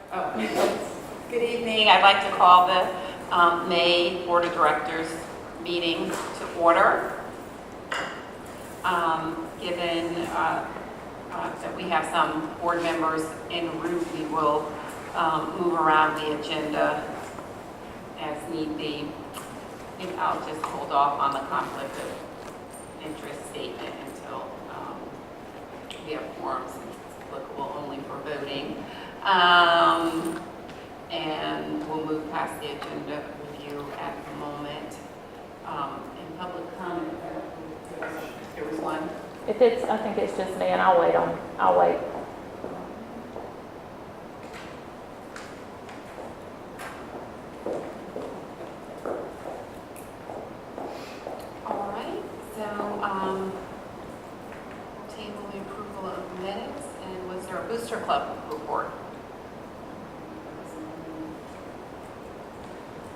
Good evening. I'd like to call the May Board of Directors meeting to order. Given that we have some board members en route, we will move around the agenda as need be. I think I'll just hold off on the conflict of interest statement until we have quorums. It's applicable only for voting. And we'll move past the agenda review at the moment. In public comment, there was one. If it's, I think it's just me, and I'll wait. All right, so table the approval of minutes, and was there a booster club report?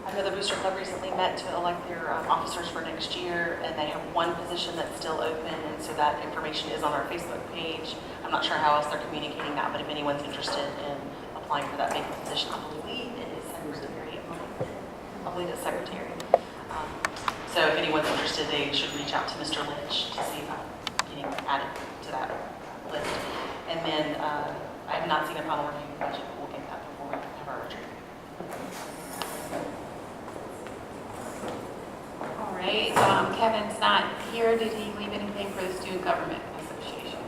I know the Booster Club recently met to elect their officers for next year, and they have one position that's still open, and so that information is on our Facebook page. I'm not sure how else they're communicating that, but if anyone's interested in applying for that vacant position, I believe it is secretary. I believe it's secretary. So if anyone's interested, they should reach out to Mr. Lynch to see about getting added to that list. And then I have not seen a final review budget, but we'll get that before we have our retreat. All right, Kevin's not here. Did he leave anything for the Student Government Association?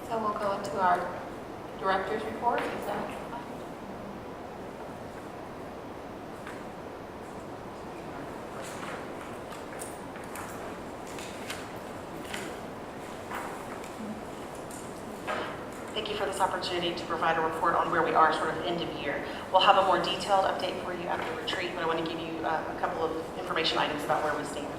So we'll go into our director's report. Is that fine? Thank you for this opportunity to provide a report on where we are sort of end of year. We'll have a more detailed update for you after retreat, but I want to give you a couple of information items about where we stand.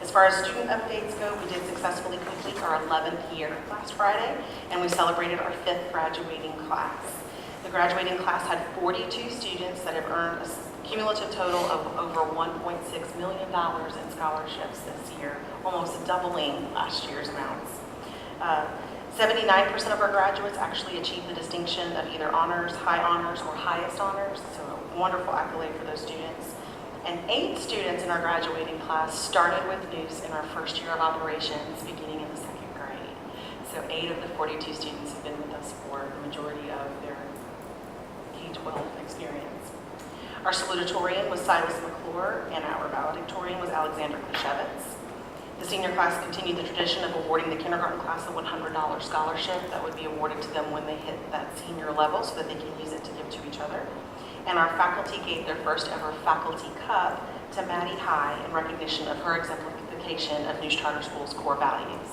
As far as student updates go, we did successfully complete our 11th year last Friday, and we celebrated our 5th graduating class. The graduating class had 42 students that have earned a cumulative total of over $1.6 million in scholarships this year, almost doubling last year's amounts. 79% of our graduates actually achieved the distinction of either honors, high honors, or highest honors, so a wonderful accolade for those students. And 8 students in our graduating class started with NOOS in our first year of operations, beginning in the 2nd grade. So 8 of the 42 students have been with us for the majority of their K-12 experience. Our salutatorian was Silas McClure, and our valedictorian was Alexander Klashevitz. The senior class continued the tradition of awarding the kindergarten class a $100 scholarship that would be awarded to them when they hit that senior level so that they can use it to give to each other. And our faculty gave their first ever faculty cup to Maddie High in recognition of her exemplification of New Charter School's core values.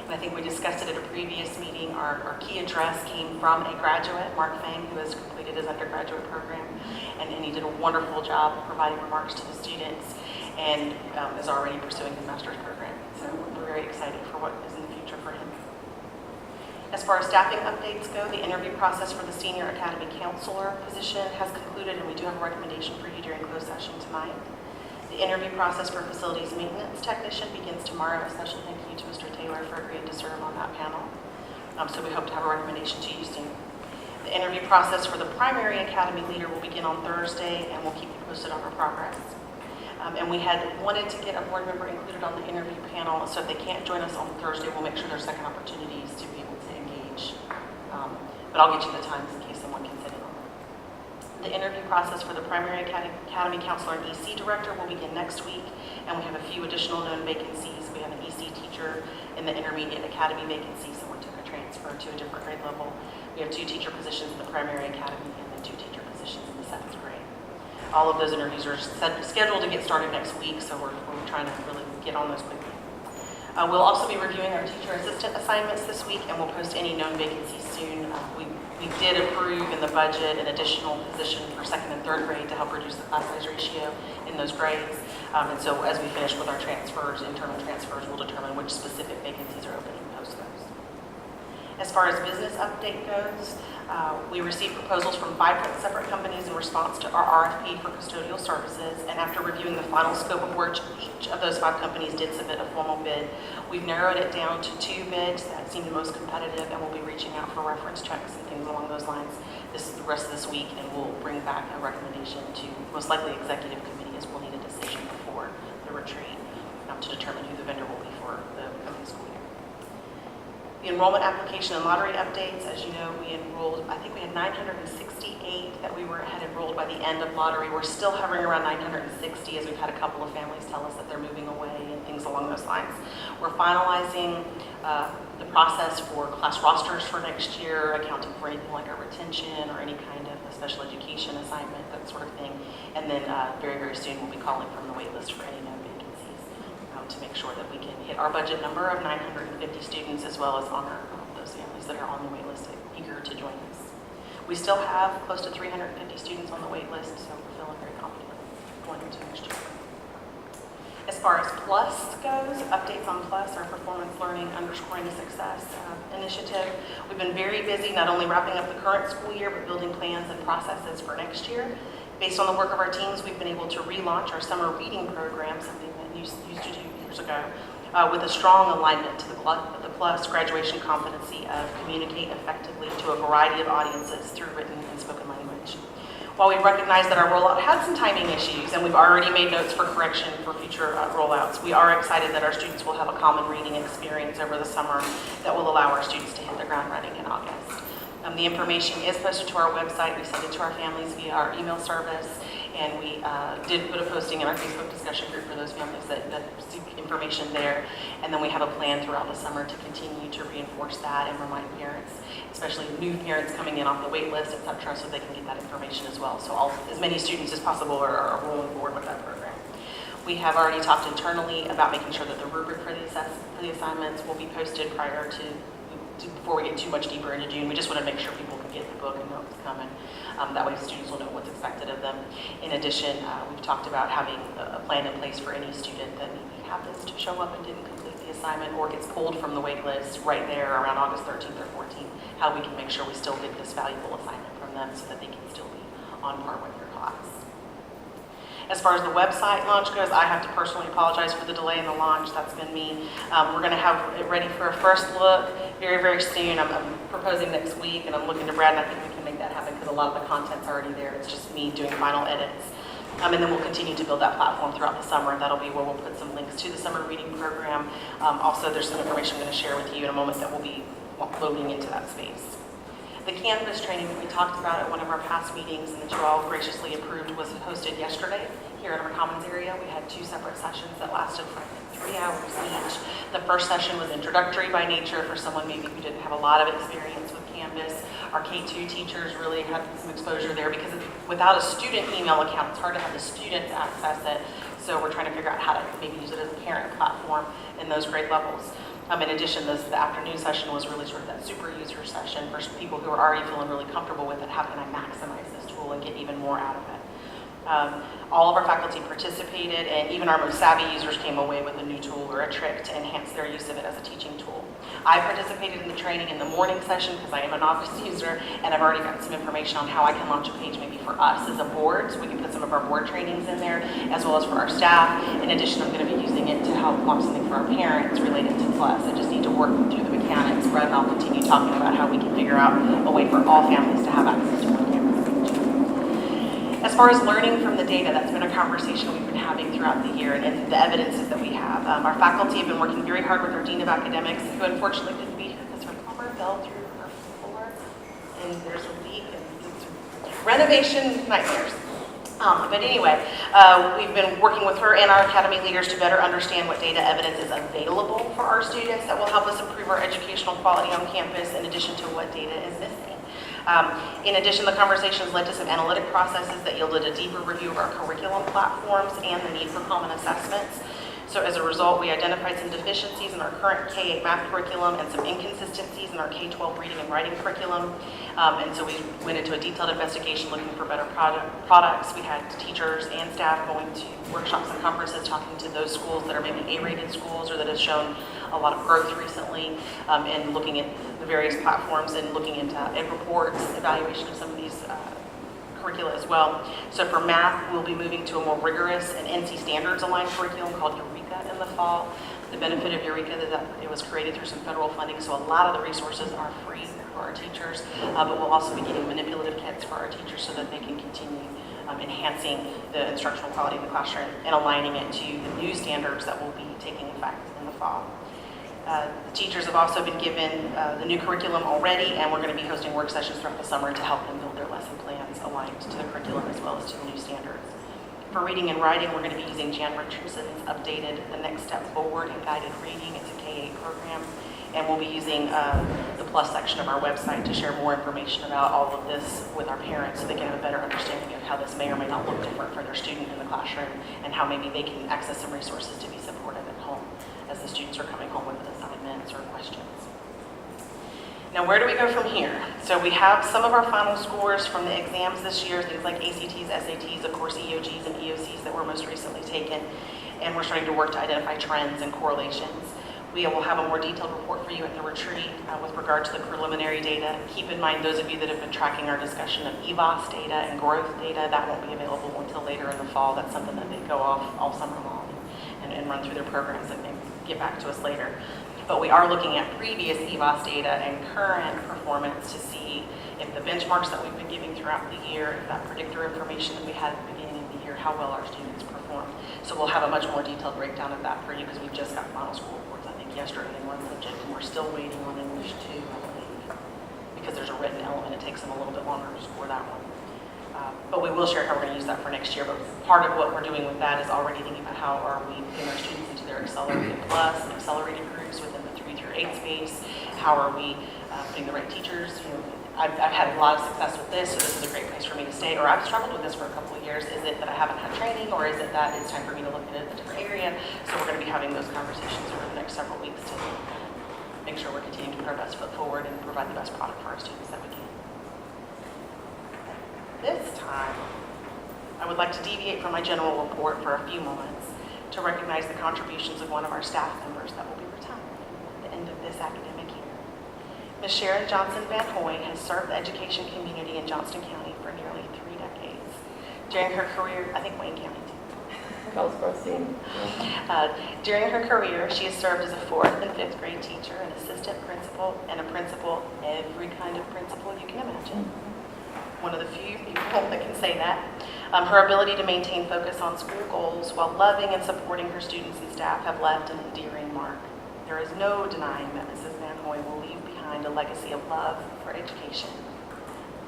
And I think we discussed it at a previous meeting. Our key address came from a graduate, Mark Fang, who has completed his undergraduate program, and he did a wonderful job providing remarks to the students, and is already pursuing his master's program. So we're very excited for what is in the future for him. As far as staffing updates go, the interview process for the Senior Academy Counselor position has concluded, and we do have a recommendation for you during closed session tonight. The interview process for Facilities Maintenance Technician begins tomorrow. A special thank you to Mr. Taylor for agreeing to serve on that panel. So we hope to have a recommendation to you soon. The interview process for the Primary Academy Leader will begin on Thursday, and we'll keep you posted on our progress. And we had wanted to get a board member included on the interview panel, so if they can't join us on Thursday, we'll make sure there's second opportunities to be able to engage. But I'll get you the times in case someone can fit in on that. The interview process for the Primary Academy Counselor and EC Director will begin next week, and we have a few additional known vacancies. We have an EC teacher in the Intermediate Academy vacancy. Someone took a transfer to a different grade level. We have 2 teacher positions in the Primary Academy and then 2 teacher positions in the 7th grade. All of those interviews are scheduled to get started next week, so we're trying to really get on those quickly. We'll also be reviewing our teacher assistant assignments this week, and we'll post any known vacancies soon. We did approve in the budget an additional position for 2nd and 3rd grade to help reduce the class size ratio in those grades. And so as we finish with our transfers, internal transfers, we'll determine which specific vacancies are open and post those. As far as business update goes, we received proposals from 5 separate companies in response to our RFP for custodial services, and after reviewing the final scope of work, each of those 5 companies did submit a formal bid. We've narrowed it down to 2 bids that seem the most competitive, and we'll be reaching out for reference checks and things along those lines the rest of this week, and we'll bring back a recommendation to most likely executive committee, as we'll need a decision before the retreat to determine who the vendor will be for the coming school year. The enrollment application and lottery updates, as you know, we enrolled, I think we had 968 that we had enrolled by the end of lottery. We're still hovering around 960 as we've had a couple of families tell us that they're moving away and things along those lines. We're finalizing the process for class rosters for next year, accounting for anything like a retention or any kind of a special education assignment, that sort of thing. And then very, very soon we'll be calling from the wait list for any known vacancies to make sure that we can hit our budget number of 950 students, as well as honor those families that are on the wait list eager to join us. We still have close to 350 students on the wait list, so we're feeling very confident going into next year. As far as PLUS goes, updates on PLUS, our Performance Learning Underscoring Success initiative. We've been very busy not only wrapping up the current school year, but building plans and processes for next year. Based on the work of our teams, we've been able to relaunch our summer reading program, something that used to do years ago, with a strong alignment to the PLUS graduation competency of communicate effectively to a variety of audiences through written and spoken language. While we recognize that our rollout had some timing issues, and we've already made notes for correction for future rollouts, we are excited that our students will have a common reading experience over the summer that will allow our students to hit the ground running in August. The information is posted to our website. We send it to our families via our email service, and we did put a posting in our Facebook discussion group for those families that seek information there. And then we have a plan throughout the summer to continue to reinforce that and remind parents, especially new parents coming in off the wait list, et cetera, so they can get that information as well. So as many students as possible are rolling forward with that program. We have already talked internally about making sure that the rubric for the assignments will be posted prior to before we get too much deeper into June. We just want to make sure people can get the book and know what's coming. That way students will know what's expected of them. In addition, we've talked about having a plan in place for any student that maybe happens to show up and didn't complete the assignment or gets pulled from the wait list right there around August 13th or 14th, how we can make sure we still get this valuable assignment from them so that they can still be on par with their class. As far as the website launch goes, I have to personally apologize for the delay in the launch. That's been me. We're going to have it ready for a first look very, very soon. I'm proposing next week, and I'm looking to Brad, and I think we can make that happen because a lot of the content's already there. It's just me doing final edits. And then we'll continue to build that platform throughout the summer. That'll be where we'll put some links to the summer reading program. Also, there's some information I'm going to share with you in a moment that will be loading into that space. The Canvas training that we talked about at one of our past meetings and that you all graciously approved was hosted yesterday here in our Commons area. We had 2 separate sessions that lasted for 3 hours each. The first session was introductory by nature for someone maybe who didn't have a lot of experience with Canvas. Our K2 teachers really had some exposure there because without a student email account, it's hard to have the students access it. So we're trying to figure out how to maybe use it as a parent platform in those grade levels. In addition, the afternoon session was really sort of that super user session for people who are already feeling really comfortable with it. How can I maximize this tool and get even more out of it? All of our faculty participated, and even our most savvy users came away with a new tool or a trick to enhance their use of it as a teaching tool. I participated in the training in the morning session because I am a novice user, and I've already got some information on how I can launch a page maybe for us as a board, so we can put some of our board trainings in there, as well as for our staff. In addition, I'm going to be using it to help launch something for our parents related to PLUS. I just need to work through the mechanics. Brett and I'll continue talking about how we can figure out a way for all families to have access to one Canvas page. As far as learning from the data, that's been a conversation we've been having throughout the year, and the evidences that we have. Our faculty have been working very hard with our Dean of Academics, who unfortunately couldn't be here because her plumber fell through her floor, and there's a leak, and it's renovation nightmares. But anyway, we've been working with her and our academy leaders to better understand what data evidence is available for our students that will help us improve our educational quality on campus, in addition to what data is missing. In addition, the conversations led to some analytic processes that yielded a deeper review of our curriculum platforms and the need for common assessments. So as a result, we identified some deficiencies in our current K-8 math curriculum and some inconsistencies in our K-12 reading and writing curriculum. And so we went into a detailed investigation looking for better products. We had teachers and staff going to workshops and conferences talking to those schools that are maybe A-rated schools or that have shown a lot of growth recently and looking at the various platforms and looking into ed reports, evaluation of some of these curricula as well. So for math, we'll be moving to a more rigorous and NC standards aligned curriculum called Eureka in the fall. The benefit of Eureka is that it was created through some federal funding, so a lot of the resources are free for our teachers, but we'll also be getting manipulative kits for our teachers so that they can continue enhancing the instructional quality in the classroom and aligning it to the new standards that will be taking effect in the fall. The teachers have also been given the new curriculum already, and we're going to be hosting work sessions throughout the summer to help them build their lesson plans aligned to the curriculum as well as to the new standards. For reading and writing, we're going to be using Jan Richardson's updated The Next Step Forward and Guided Reading. It's a K-8 program, and we'll be using the Plus section of our website to share more information about all of this with our parents so they can have a better understanding of how this may or may not look different for their student in the classroom and how maybe they can access some resources to be supportive at home as the students are coming home with assignments or questions. Now, where do we go from here? So we have some of our final scores from the exams this year, things like ACTs, SATs, of course, EOGs and EOCs that were most recently taken, and we're starting to work to identify trends and correlations. We will have a more detailed report for you at the retreat with regard to the preliminary data. Keep in mind, those of you that have been tracking our discussion of EVOS data and growth data, that won't be available until later in the fall. That's something that they go off all summer long and run through their programs and maybe get back to us later. But we are looking at previous EVOS data and current performance to see if the benchmarks that we've been giving throughout the year, if that predictor information that we had at the beginning of the year, how well our students performed. So we'll have a much more detailed breakdown of that for you because we've just got final school reports, I think, yesterday in one subject, and we're still waiting on English 2, I believe, because there's a written element. It takes them a little bit longer to score that one. But we will share how we're going to use that for next year. But part of what we're doing with that is already thinking about how are we getting our students into their accelerated plus and accelerated groups within the 3 through 8 space. How are we putting the right teachers? You know, I've had a lot of success with this, so this is a great place for me to stay. Or I've struggled with this for a couple of years. Is it that I haven't had training, or is it that it's time for me to look at a different area? So we're going to be having those conversations over the next several weeks to make sure we're continuing to put our best foot forward and provide the best product for our students that we can. This time, I would like to deviate from my general report for a few moments to recognize the contributions of one of our staff members that will be retiring at the end of this academic year. Ms. Sharon Johnson Van Hoy has served the education community in Johnston County for nearly 3 decades. During her career, I think Wayne County too. Goes proceed. During her career, she has served as a 4th and 5th grade teacher, an assistant principal, and a principal, every kind of principal you can imagine. One of the few people that can say that. Her ability to maintain focus on school goals while loving and supporting her students and staff have left an endearing mark. There is no denying that Mrs. Van Hoy will leave behind a legacy of love for education.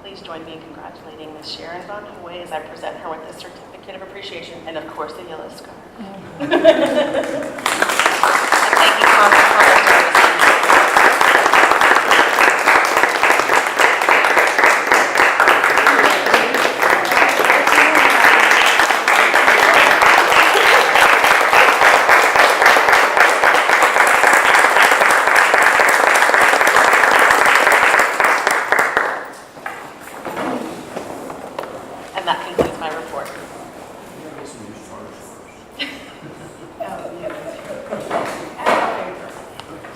Please join me in congratulating Ms. Sharon Van Hoy as I present her with the Certificate of Appreciation and, of course, the yellow scarf. And thank you, Congress, for your service. And that concludes my report.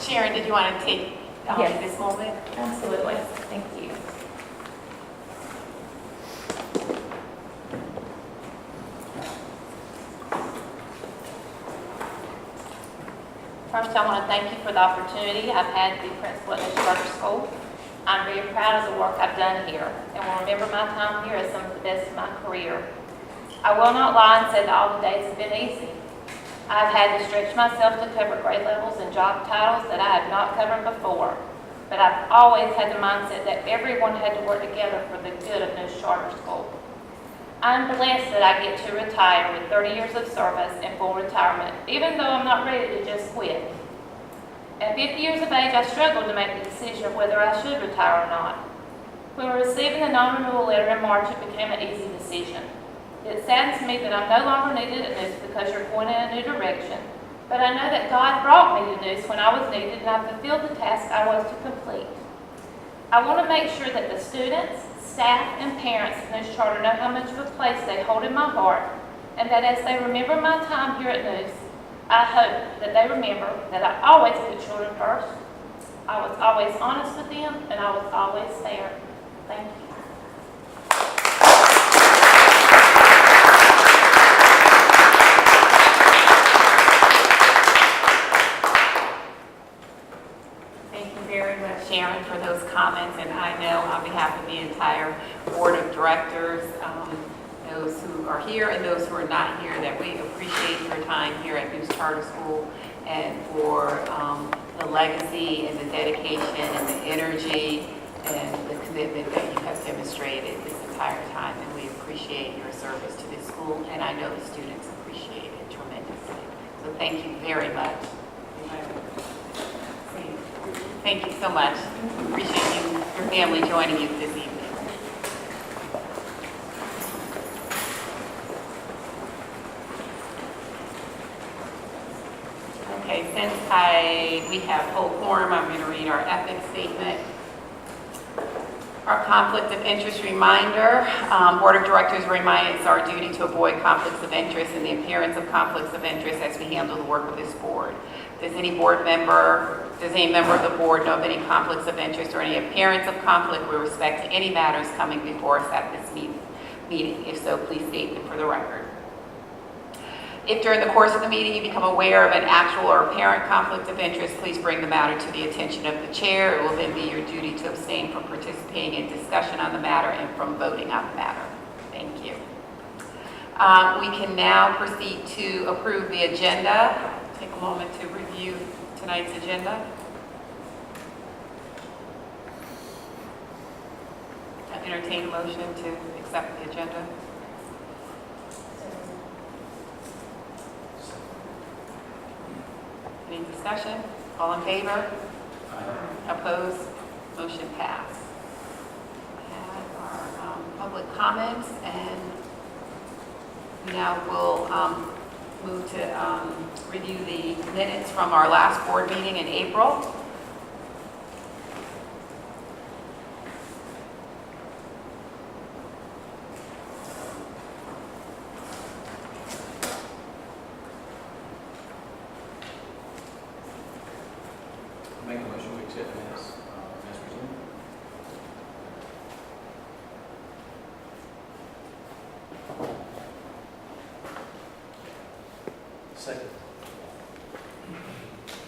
Sharon, did you want to take Yes. this moment? Absolutely. Thank you. First, I want to thank you for the opportunity I've had to be principal at this charter school. I'm very proud of the work I've done here and will remember my time here as some of the best of my career. I will not lie and say that all the days have been easy. I've had to stretch myself to cover grade levels and job titles that I have not covered before, but I've always had the mindset that everyone had to work together for the good of this charter school. I'm blessed that I get to retire with 30 years of service and full retirement, even though I'm not ready to just quit. At 50 years of age, I struggled to make the decision of whether I should retire or not. When receiving the non-renewal letter in March, it became an easy decision. It saddens me that I'm no longer needed at Noose because you're going in a new direction, but I know that God brought me to Noose when I was needed and I fulfilled the task I was to complete. I want to make sure that the students, staff, and parents in this charter know how much of a place they hold in my heart, and that as they remember my time here at Noose, I hope that they remember that I always put children first. I was always honest with them, and I was always fair. Thank you. Thank you very much, Sharon, for those comments, and I know on behalf of the entire Board of Directors, those who are here and those who are not here, that we appreciate your time here at News Charter School and for the legacy and the dedication and the energy and the commitment that you have demonstrated this entire time, and we appreciate your service to this school, and I know the students appreciate it tremendously. So thank you very much. Thank you so much. Appreciate you, your family joining you this evening. Okay, since we have full quorum, I'm going to read our ethics statement. Our conflict of interest reminder. Board of Directors reminds our duty to avoid conflicts of interest and the appearance of conflicts of interest as we handle the work of this board. Does any member of the board know of any conflicts of interest or any appearance of conflict with respect to any matters coming before us at this meeting? If so, please state them for the record. If during the course of the meeting you become aware of an actual or apparent conflict of interest, please bring the matter to the attention of the chair. It will then be your duty to abstain from participating in discussion on the matter and from voting on the matter. Thank you. We can now proceed to approve the agenda. Take a moment to review tonight's agenda. I entertain a motion to accept the agenda. Any discussion? All in favor? Opposed? Motion passed. We have our public comments, and we now will move to review the minutes from our last board meeting in April. Make a motion to accept minutes as presented. Second.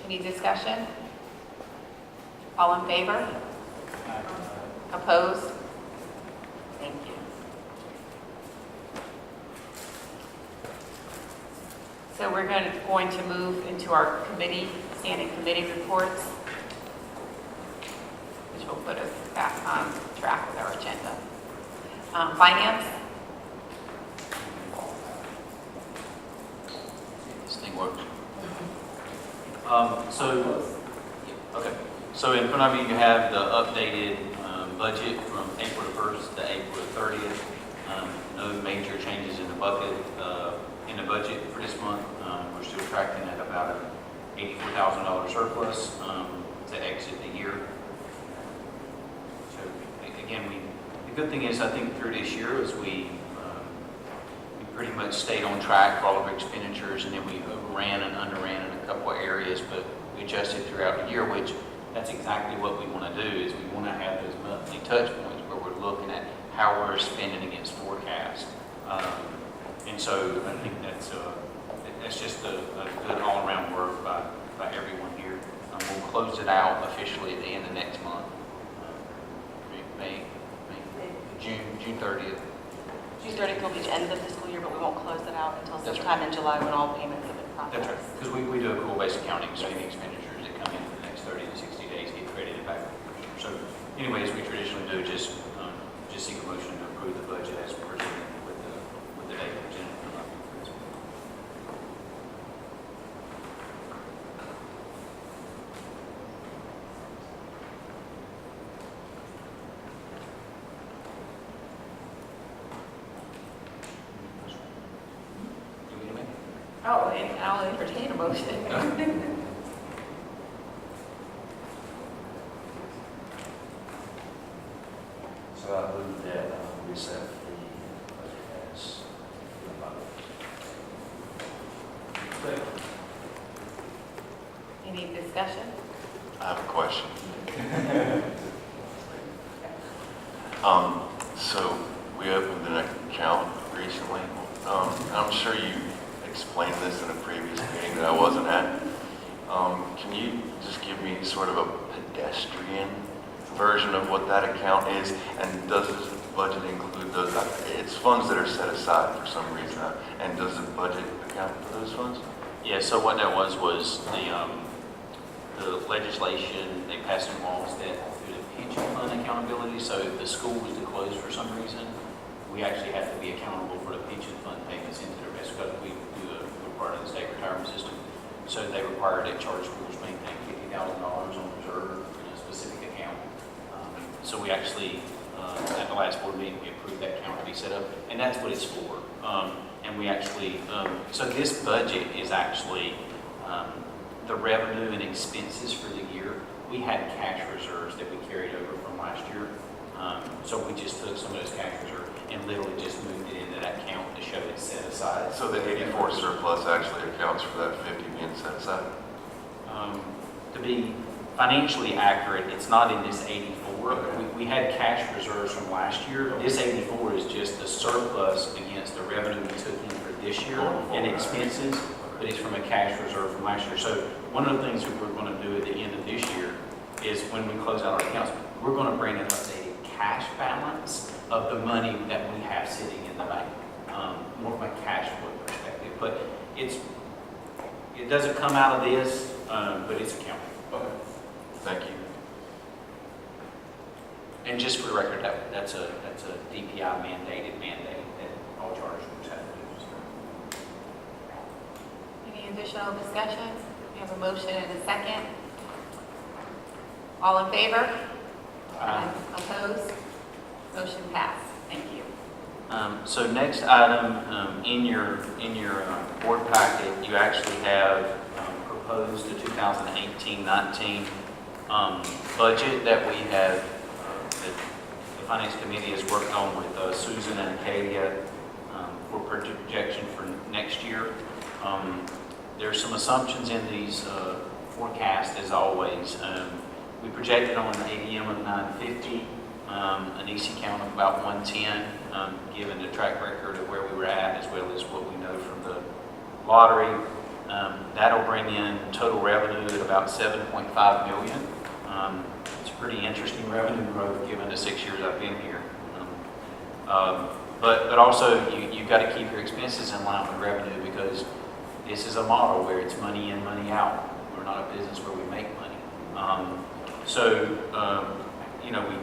Any discussion? All in favor? Opposed? Thank you. So we're going to move into our standing committee reports, which will put us back on track with our agenda. Finance? This thing works. So in front of you, you have the updated budget from April the 1st to April the 30th. No major changes in the budget for this month. We're still tracking at about an $84,000 surplus to exit the year. So again, the good thing is, I think through this year is we pretty much stayed on track for all of our expenditures, and then we overran and underran in a couple of areas, but we adjusted throughout the year, which that's exactly what we want to do, is we want to have those monthly touch points where we're looking at how we're spending against forecast. And so I think that's just a good all-around work by everyone here. We'll close it out officially at the end of next month, June 30th. June 30th will be the end of the fiscal year, but we won't close it out until sometime in July when all payments have been processed. That's right, because we do accrual-based accounting, so any expenditures that come in the next 30 to 60 days get credited back. So anyways, we traditionally do just seek a motion to approve the budget as presented with the data presented. Oh, and I'll entertain a motion. So I move that we set the budget as the budget. discussion? I have a question. So we opened an account recently. I'm sure you explained this in a previous meeting that I wasn't at. Can you just give me sort of a pedestrian version of what that account is? And does the budget include those? It's funds that are set aside for some reason. And does the budget account for those funds? Yeah, so what that was the legislation, they passed some laws that through the pension fund accountability, so if the school was to close for some reason, we actually have to be accountable for the pension fund payments into their best, because we're part of the state retirement system. So they required that charter schools maintain $50,000 on reserve in a specific account. So we actually, at the last board meeting, we approved that account to be set up, and that's what it's for. And we actually, so this budget is actually the revenue and expenses for the year. We had cash reserves that we carried over from last year. So we just took some of those cash reserves and literally just moved it into that account to show it's set aside. So the 84 surplus actually accounts for that 50 being set aside? To be financially accurate, it's not in this 84. Okay. We had cash reserves from last year. This 84 is just the surplus against the revenue we took in for this year and expenses, but it's from a cash reserve from last year. So one of the things that we're going to do at the end of this year is when we close out our accounts, we're going to bring an updated cash balance of the money that we have sitting in the bank, more from a cash flow perspective. But it doesn't come out of this, but it's accounted. Okay. Thank you. And just for the record, that's a DPI mandated mandate that all charter schools have to do. Any additional discussion? We have a motion and a second. All in favor? Opposed? Motion passed. Thank you. So next item, in your board packet, you actually have proposed the 2018-19 budget that we have, that the Finance Committee has worked on with Susan and Acadia for projection for next year. There's some assumptions in these forecasts, as always. We projected on an ADM of 950, an EC count of about 110, given the track record of where we were at, as well as what we know from the lottery. That'll bring in total revenue at about $7.5 million. It's pretty interesting revenue growth given the 6 years I've been here. But also you've got to keep your expenses in line with revenue, because this is a model where it's money in, money out. We're not a business where we make money.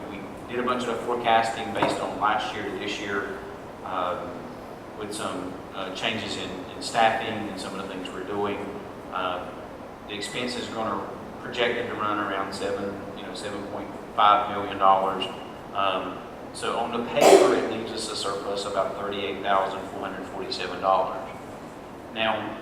We did a bunch of forecasting based on last year to this year, with some changes in staffing and some of the things we're doing. The expenses are going to projected to run around $7.5 million. So on the paper, it leaves us a surplus of about $38,447. Now,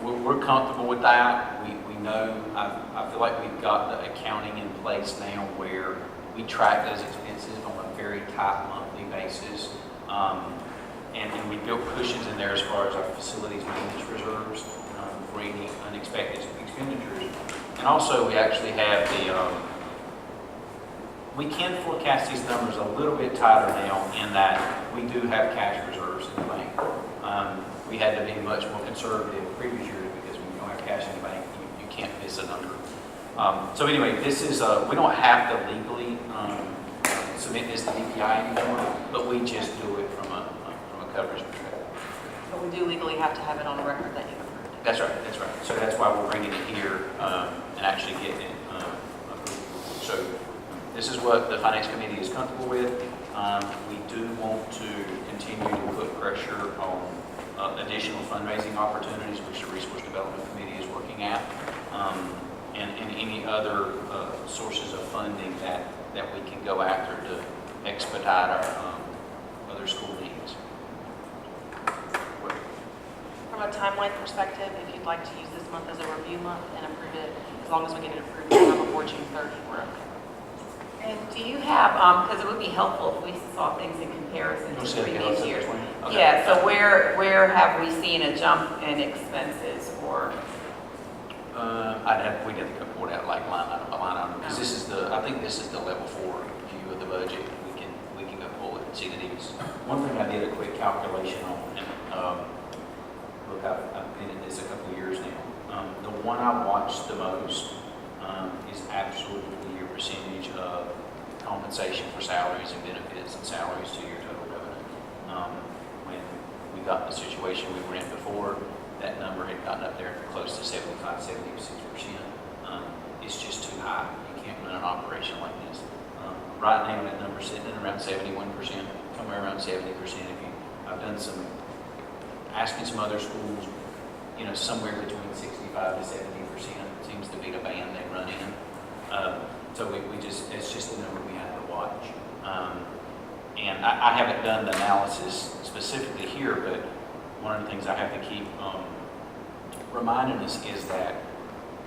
we're comfortable with that. We know, I feel like we've got the accounting in place now where we track those expenses on a very tight monthly basis. And we built cushions in there as far as our facilities maintenance reserves for any unexpected expenditures. And also, we actually have we can forecast these numbers a little bit tighter now in that we do have cash reserves in the bank. We had to be much more conservative previous years because when you don't have cash in the bank, you can't miss a number. So anyway, this is, we don't have to legally submit this to DPI anymore, but we just do it from a coverage perspective. But we do legally have to have it on record that you've approved it. That's right, that's right. So that's why we're bringing it here and actually getting it approved. So this is what the Finance Committee is comfortable with. We do want to continue to put pressure on additional fundraising opportunities, which the Resource Development Committee is working at, and any other sources of funding that we can go after to expedite our other school needs. From a timeline perspective, if you'd like to use this month as a review month and approve it, as long as we get it approved before June 30, we're okay. And do you have, because it would be helpful if we saw things in comparison to previous years. Okay. Yeah, so where have we seen a jump in expenses or? we'd have to go pull it out like line item by line item, because I think this is the level 4 view of the budget. We can go pull it and see the needs. One thing I did a quick calculation on, and look, I've been in this a couple of years now. The one I watched the most is absolutely your percentage of compensation for salaries and benefits and salaries to your total revenue. When we got the situation we were in before, that number had gotten up there close to 75, 76%. It's just too high. You can't run an operation like this. Right now, that number's sitting at around 71%, somewhere around 70%. I've done asking some other schools, somewhere between 65 to 70% seems to be the band they run in. So it's just the number we have to watch. And I haven't done the analysis specifically here, but one of the things I have to keep reminding us is that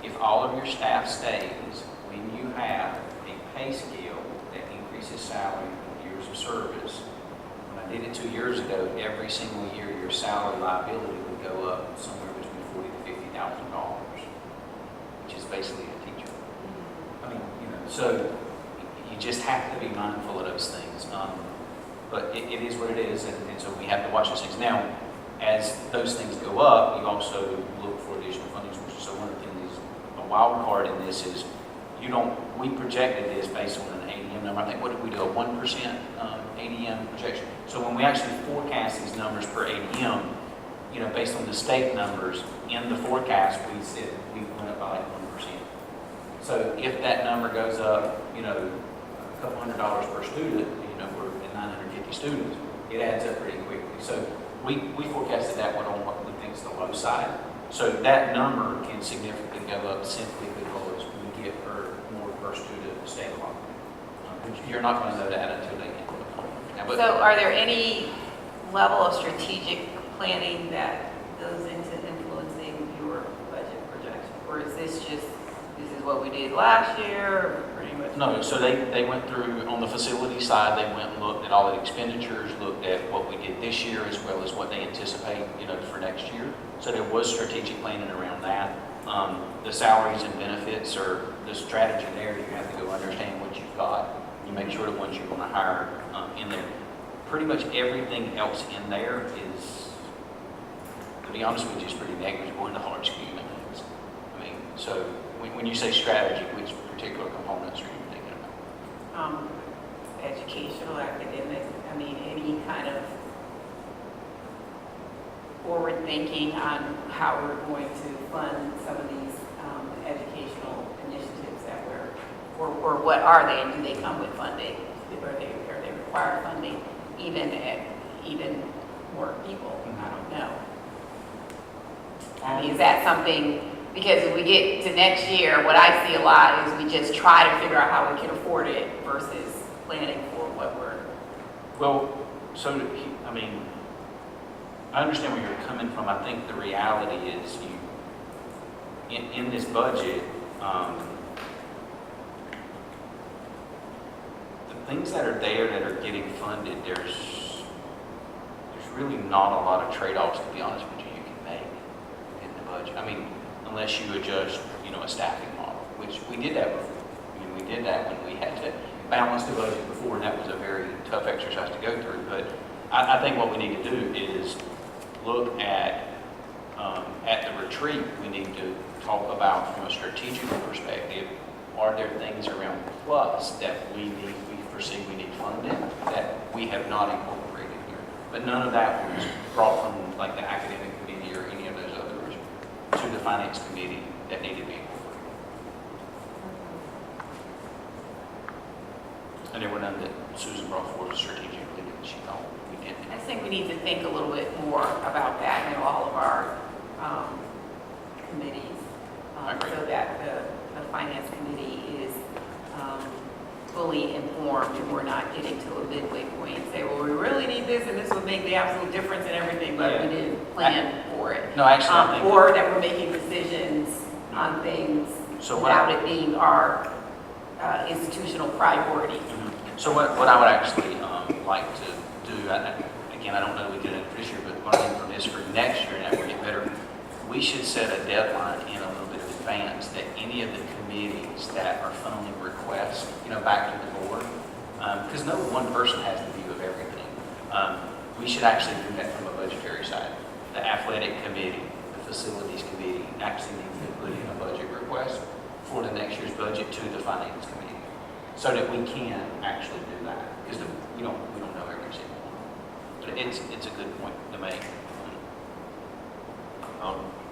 if all of your staff stays, when you have a pay scale that increases salary with years of service, when I did it 2 years ago, every single year your salary liability would go up somewhere between $40,000 to $50,000, which is basically a teacher. I mean, so you just have to be mindful of those things. But it is what it is, and so we have to watch those things. Now, as those things go up, you also look for additional funding sources. So one of the things, a wild card in this is, we projected this based on an ADM number. I think, what did we do, a 1% ADM projection? So when we actually forecast these numbers per ADM, based on the state numbers, in the forecast, we said we went up by like 1%. So if that number goes up, a couple $100 per student, we're at 950 students, it adds up pretty quickly. So we forecasted that one on what we think is the low side. So that number can significantly go up simply because we get more per student state law. You're not going to know that until they get to the point. So are there any level of strategic planning that goes into influencing your budget projection? Or is this is what we did last year, pretty much? No, so they went through, on the facility side, they went and looked at all the expenditures, looked at what we did this year as well as what they anticipate, for next year. So there was strategic planning around that. The salaries and benefits are the strategy there. You have to go understand what you've got. You make sure the ones you're going to hire in there. Pretty much everything else in there is, to be honest with you, is pretty negligible in the hard scheme of things. I mean, so when you say strategy, which particular components are you thinking about? Educational, academic, any kind of forward thinking on how we're going to fund some of these educational initiatives that or what are they, and do they come with funding? Are they require funding even more people? I don't know. I mean, is that something, because if we get to next year, what I see a lot is we just try to figure out how we can afford it versus planning for what we're... Well, I understand where you're coming from. I think the reality is in this budget, the things that are there that are getting funded, there's really not a lot of trade-offs, to be honest with you can make in the budget. Unless you adjust, a staffing model, which we did that before. We did that when we had to balance the budget before, and that was a very tough exercise to go through. But I think what we need to do is look at the retreat. We need to talk about, from a strategic perspective, are there things around plus that we foresee we need funded that we have not incorporated here? But none of that was brought from like the academic committee or any of those others to the finance committee that needed to be incorporated. And there were none that Susan brought forward strategically that she thought we didn't. I think we need to think a little bit more about that, all of our committees, so that the finance committee is fully informed and we're not getting to a midway point and say, well, we really need this and this would make the absolute difference in everything, but we didn't plan for it. No, actually, I think or that we're making decisions on things without it being our institutional priority. Mm-hmm. So what I would actually like to do, again, I don't know that we did it this year, but what I think from this for next year, and that will get better, we should set a deadline in a little bit of advance that any of the committees that are funneling requests, back to the board, because no one person has the view of everything. We should actually do that from a budgetary side. The athletic committee, the facilities committee actually needs to put in a budget request for the next year's budget to the finance committee, so that we can actually do that, because we don't know every single one. But it's a good point to make.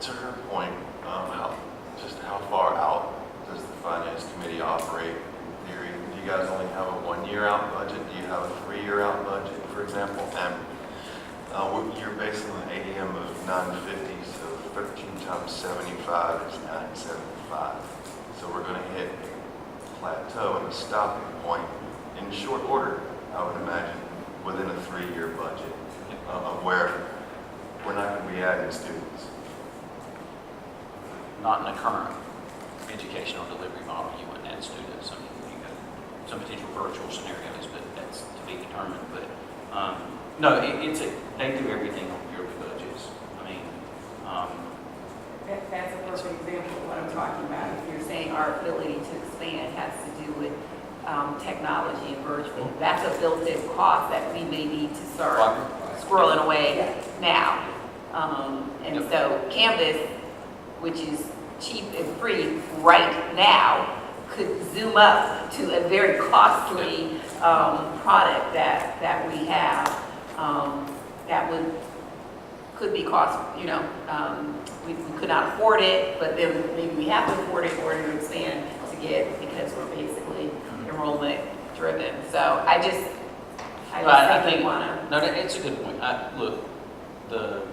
To her point, how far out does the finance committee operate in theory? Do you guys only have a 1-year out budget? Do you have a 3-year out budget, for example? And you're basing an ADM of 950, so 13 times 75 is 975. So we're going to hit a plateau and a stopping point in short order, I would imagine, within a 3-year budget, where we're not going to be adding students. Not in the current educational delivery model, you wouldn't add students. I mean, you got some potential virtual scenarios, but that's to be determined. But no, they do everything on yearly budgets. I mean, That's a perfect example of what I'm talking about. If you're saying our ability to expand has to do with technology and virtual, that's a built-in cost that we may need to start squirreling away now. And so Canvas, which is cheap and free right now, could zoom up to a very costly product that we have that could be cost, we could not afford it, but then maybe we have to afford it in order to expand to get, because we're basically enrollment driven. So I think we want to. No, it's a good point. Look, the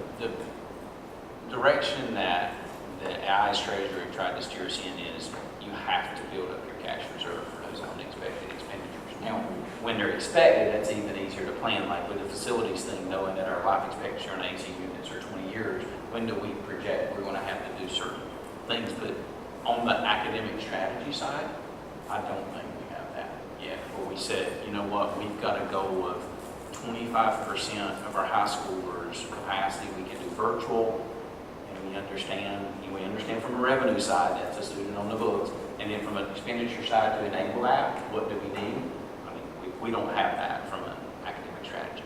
direction that the I's treasurer tried to steer us in is you have to build up your cash reserve for those unexpected expenditures. Now, when they're expected, that's even easier to plan, like with the facilities thing, knowing that our life expectancy on AC units are 20 years, when do we project we're going to have to do certain things? But on the academic strategy side, I don't think we have that yet, where we said, you know what, we've got a goal of 25% of our high schoolers' capacity we can do virtual, and we understand from a revenue side, that's a student on the books, and then from an expenditure side to enable that, what do we need? I mean, we don't have that from an academic strategy.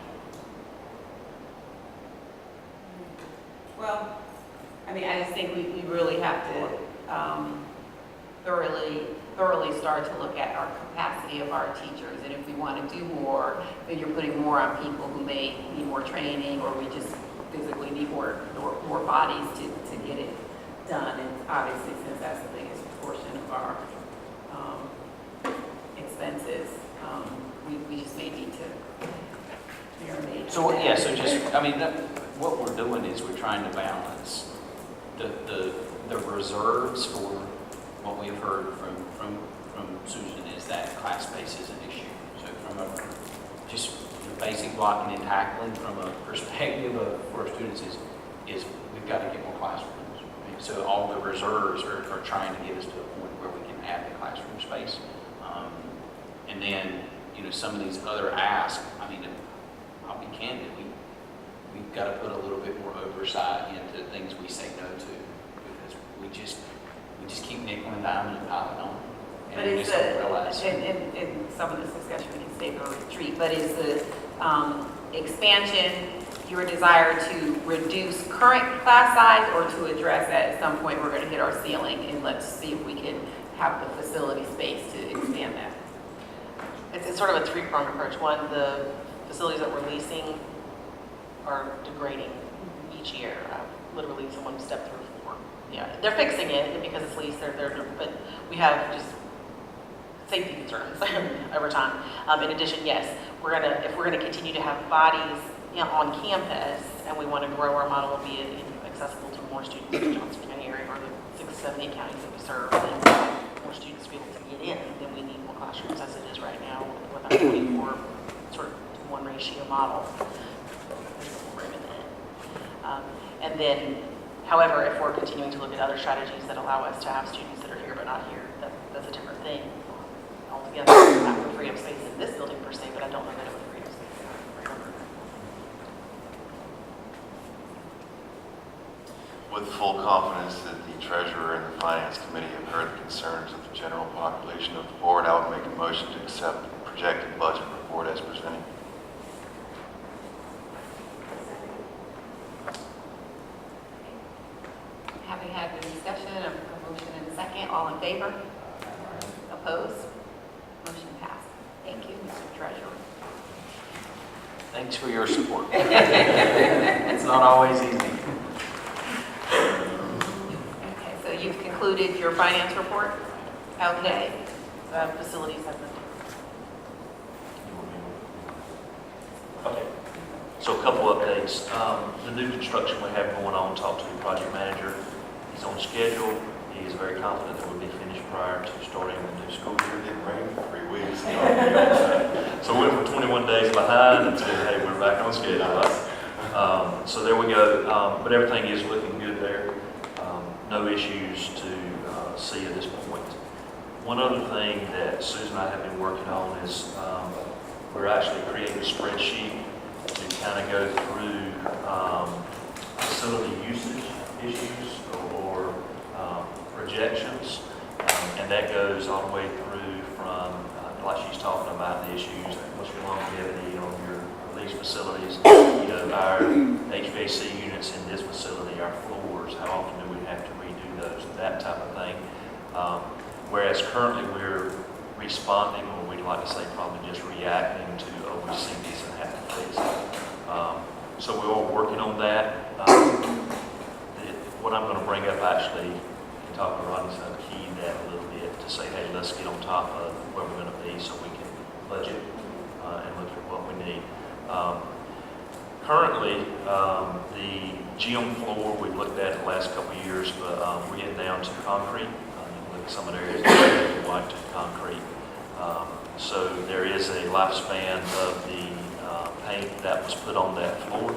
Well, I mean, I just think we really have to thoroughly start to look at our capacity of our teachers. And if we want to do more, then you're putting more on people who may need more training, or we just physically need more bodies to get it done. And obviously, since that's the biggest portion of our expenses, we just may need to marinate. So what we're doing is we're trying to balance the reserves for what we've heard from Susan is that class space is an issue. So from just the basic blocking and tackling from a perspective for our students is we've got to get more classrooms. So all the reserves are trying to get us to a point where we can add the classroom space. And then, some of these other asks, I mean, I'll be candid, we've got to put a little bit more oversight into things we say no to, because we just keep nickel and diming and piling on. But it's in some of this discussion, we can save a retreat, but is the expansion your desire to reduce current class size, or to address that at some point we're going to hit our ceiling and let's see if we can have the facility space to expand that? It's sort of a three-pronged approach. One, the facilities that we're leasing are degrading each year. Literally, someone stepped through 4. Yeah, they're fixing it because it's leased. But we have just safety concerns over time. In addition, yes, if we're gonna continue to have bodies on campus, and we want to grow our model and be accessible to more students in the Johnson County area, or the 6, 7, 8 counties that we serve, and more students to be able to get in, then we need more classrooms as it is right now with our 24 sort of 1 ratio model. And then, however, if we're continuing to look at other strategies that allow us to have students that are here but not here, that's a different thing altogether. That would free up space in this building per se, but I don't know that it would free up space in with full confidence that the treasurer and the finance committee have heard the concerns of the general population of the board, I would make a motion to accept the projected budget report as presented. Having had the discussion, a motion and a second, all in favor? Opposed? Motion passed. Thank you, Mr. Treasurer. Thanks for your support. It's not always easy. Okay, so you've concluded your finance report? Okay. Facilities have been. Okay, so a couple updates. The new construction we have going on, talked to the project manager. He's on schedule. He is very confident that we'll be finished prior to starting the new school year. It didn't rain for 3 weeks. So we went from 21 days behind until, hey, we're back on schedule. So there we go. But everything is looking good there. No issues to see at this point. One other thing that Susan and I have been working on is we're actually creating a spreadsheet to kind of go through facility usage issues or projections. And that goes all the way through from, like she's talking about, the issues, what's your longevity on your these facilities, you know, our HVAC units in this facility, our floors, how often do we have to redo those, that type of thing. Whereas currently we're responding, or we'd like to say probably just reacting to, oh, we see this and have to fix it. So we're all working on that. What I'm going to bring up actually, and talk to Ronnie, so key that a little bit to say, hey, let's get on top of where we're going to be so we can budget and look at what we need. Currently, the gym floor we've looked at the last couple of years, but we're getting down to concrete. You can look at some of the areas that are white to concrete. So there is a lifespan of the paint that was put on that floor.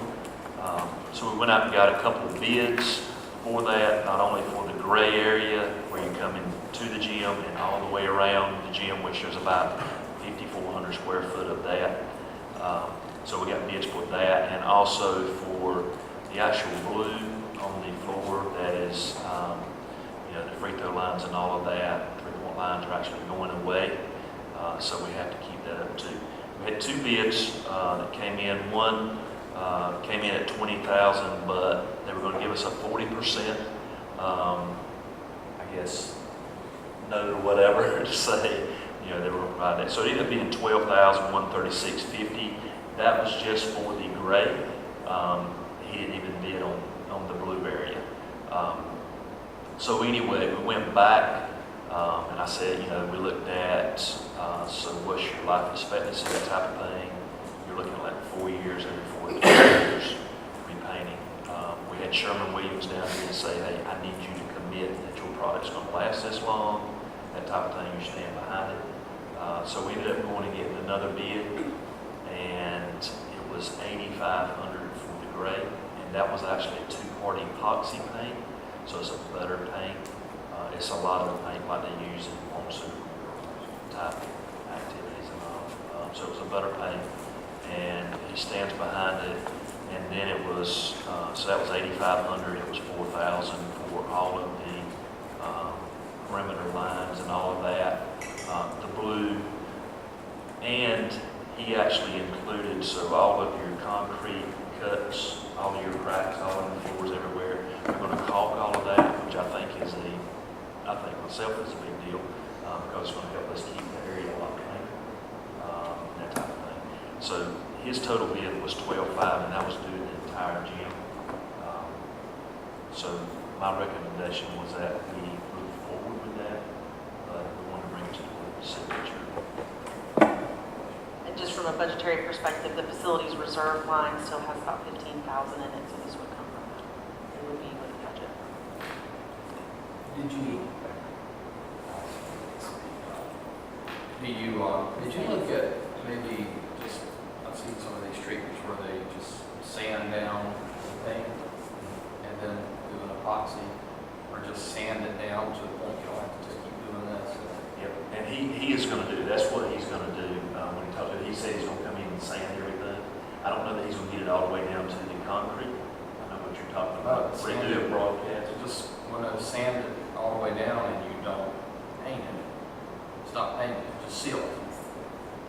So we went out and got a couple of bids for that, not only for the gray area where you come into the gym and all the way around the gym, which there's about 5,400 square foot of that. So we got bids for that, and also for the actual blue on the floor that is, you know, the free throw lines and all of that. 3-point lines are actually going away, so we have to keep that up too. We had 2 bids that came in. One came in at $20,000, but they were going to give us a 40%, I guess, note or whatever to say, you know, they were going to provide that. So it ended up being $12,136.50. That was just for the gray. He didn't even bid on the blue area. So anyway, we went back and I said, you know, we looked at, so what's your life expectancy, that type of thing. You're looking at like 4 years, every 4 to 5 years repainting. We had Sherman Williams down here to say, hey, I need you to commit that your product's going to last this long, that type of thing, you stand behind it. So we ended up going and getting another bid, and it was $8,500 for the gray, and that was actually a 2-part epoxy paint, so it's a better paint. It's a lot of the paint like they use in pharmaceutical type activities and all. So it was a better paint, and he stands behind it. And then it was, so that was $8,500. It was $4,000 for all of the perimeter lines and all of that. The blue, and he actually included, so all of your concrete cuts, all of your cracks, all of the floors everywhere, we're going to caulk all of that, which I think myself is a big deal, because it's going to help us keep the area a lot cleaner, that type of thing. So his total bid was $12,500, and that was due to the entire gym. So my recommendation was that we move forward with that, but we want to bring it to the board's signature. And just from a budgetary perspective, the facilities reserve line still has about $15,000 in it, so this would come from that. It would be with the budget. Did you look at maybe just, I've seen some of these treatments where they just sand down the paint and then do an epoxy, or just sand it down to the point you don't have to just keep doing this? Yep, and he is going to do, that's what he's going to do. When he talked to me, he said he's going to come in and sand everything. I don't know that he's going to get it all the way down to the concrete. I know what you're you're talking about radio broadcast. Just when I sand it all the way down and you don't paint it, stop painting it, just seal it.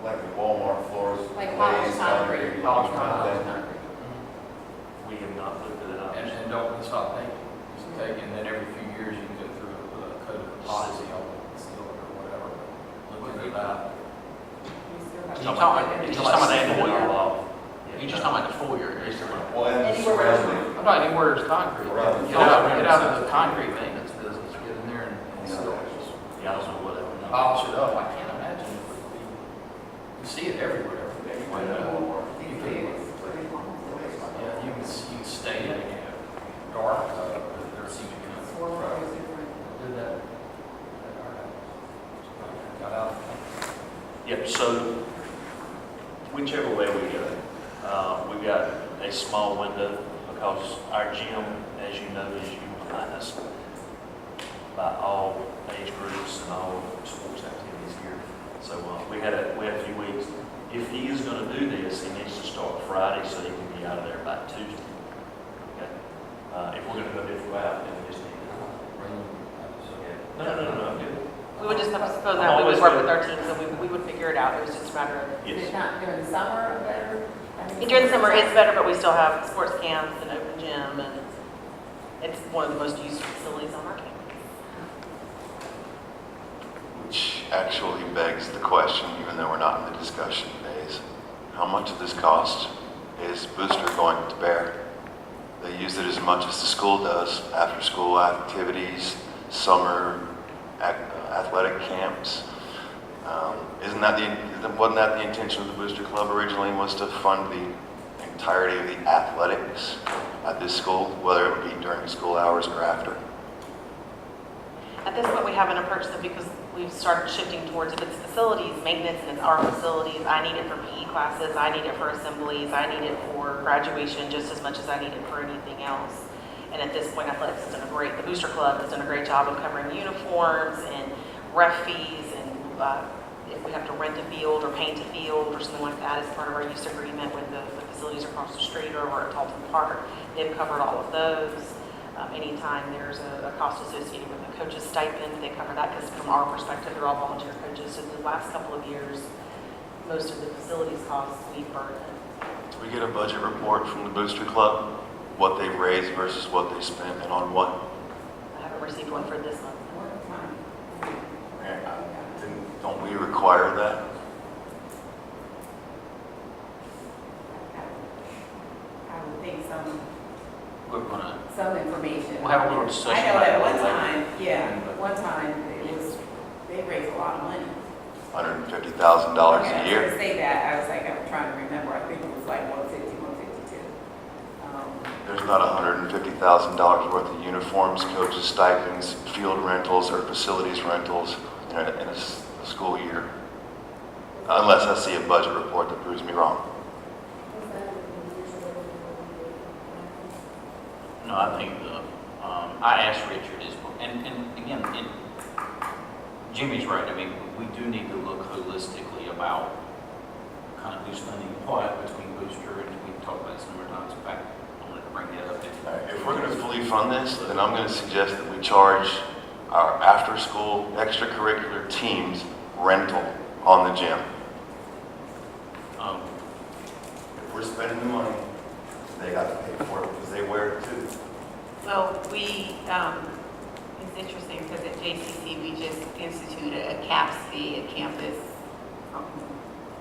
Like the Walmart floors. Like polished concrete. Polished Polished concrete. We have not looked at that And, option. and don't stop painting. Just take, and then every few years you can go through it with a coat of epoxy on it, seal it or whatever. Look into that. You talking about- you just talking about the foyer? You just talking about the foyer? Well, and Anywhere surrounding. I'm not anywhere there's concrete. Around. Get out of the concrete maintenance business, get in there and seal it. Yeah, I don't know whatever. Polish it up. I can't imagine it would be, you see it everywhere. You can, yeah, you can stain it, dark, there's even. Did that. Got out. Yep, so whichever way we go, we've got a small window because our gym, as you know, is utilized by all age groups and all sports activities here. So we had a few weeks. If he is going to do this, he needs to start Friday so he can be out of there by Tuesday. Okay? If we're going to go different route, then we just need to. No, I'm good. We would just have to suppose that we would work with our teams and we would figure it out. It was just a matter of, Yes. Not during the summer, better? during the summer it's better, but we still have sports camps and open gym and it's one of the most used facilities on our campus. Which actually begs the question, even though we're not in the discussion phase, how much of this cost is Booster going to bear? They use it as much as the school does, after-school activities, summer athletic camps. Wasn't that the intention of the Booster Club originally, was to fund the entirety of the athletics at this school, whether it would be during school hours or after? At this point, we haven't approached them because we've started shifting towards if it's facilities maintenance and it's our facilities, I need it for PE classes, I need it for assemblies, I need it for graduation just as much as I need it for anything else. And at this point, athletics has done the Booster Club has done a great job of covering uniforms and ref fees and if we have to rent a field or paint a field or something like that as part of our use agreement with the facilities across the street or at Talton Park, they've covered all of those. Anytime there's a cost associated with a coach's stipend, they cover that because from our perspective, they're all volunteer coaches. So the last couple of years, most of the facilities costs we've burdened. Do we get a budget report from the Booster Club? What they've raised versus what they spent and on what? I haven't received one for this month. Don't we require that? I would think We're gonna, some information. we'll have a little discussion. I know about that it one later. time, one time, it was, they raised a lot of money. $150,000 Okay, a I year? was gonna say that, I was like, I'm trying to remember, I think it was like 150, 152. There's about $150,000 worth of uniforms, coaches' stipends, field rentals, or facilities rentals in a school year. Unless I see a budget report that proves me wrong. No, I think I asked Richard and again, Jimmy's right. I mean, we do need to look holistically about kind of who's funding what between Booster and we talked about this a number of times. In fact, I wanted to bring that up. If we're going to fully fund this, then I'm going to suggest that we charge our after-school extracurricular teams rental on the gym. If we're spending the money, they got to pay for it because they wear it too. Well, it's interesting because at JCC, we just instituted a CAPS fee, a campus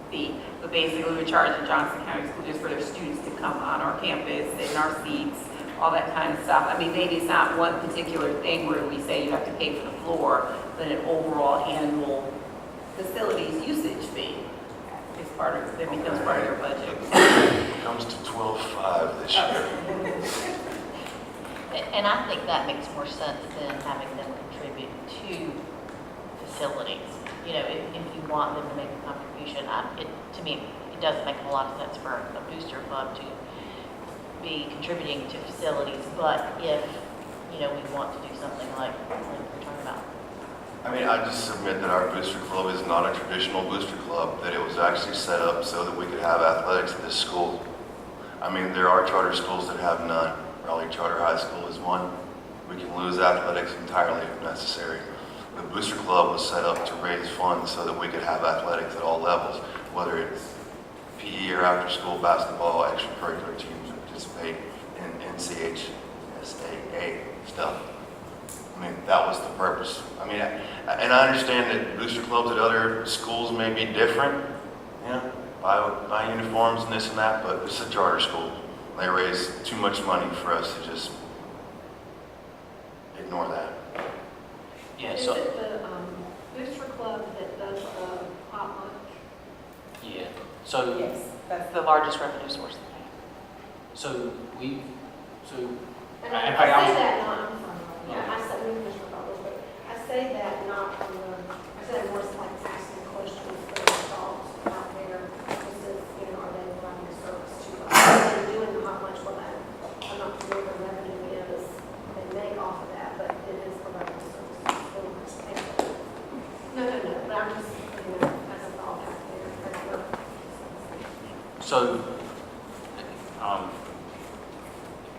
fee. But basically, we charge the Johnson County School just for their students to come on our campus, sit in our seats, all that kind of stuff. I mean, maybe it's not one particular thing where we say you have to pay for the floor, but an overall annual facilities usage fee is part of, that becomes part of your budget. It comes to 12.5 this year. And I think that makes more sense than having them contribute to facilities. You know, if you want them to make a contribution, to me, it doesn't make a lot of sense for a booster club to be contributing to facilities, but if, you know, we want to do something like we're talking about. I mean, I just submit that our booster club is not a traditional booster club, that it was actually set up so that we could have athletics at this school. I mean, there are charter schools that have none. Raleigh Charter High School is one. We can lose athletics entirely if necessary. The Booster Club was set up to raise funds so that we could have athletics at all levels, whether it's PE or after-school basketball, extracurricular teams that participate in NCHSAA stuff. I mean, that was the purpose. I mean, and I understand that booster clubs at other schools may be different, buy uniforms and this and that, but it's a charter school. They raise too much money for us to just ignore that. Yeah, Is so, it the booster club that does hot lunch? yeah, so, Yes, that's the largest revenue source. so we, so, And In I fact, I say was- that not, I'm sorry, I say, Mr. Butler, but I say that not from the, I say that more like asking questions for the adults out there, just as, are they providing a service to us? Are they doing the hot lunch? Well, I'm not sure what the revenue is they make off of that, but it is providing a service to schools. No, but I'm just, as a thought out there, as we're. so,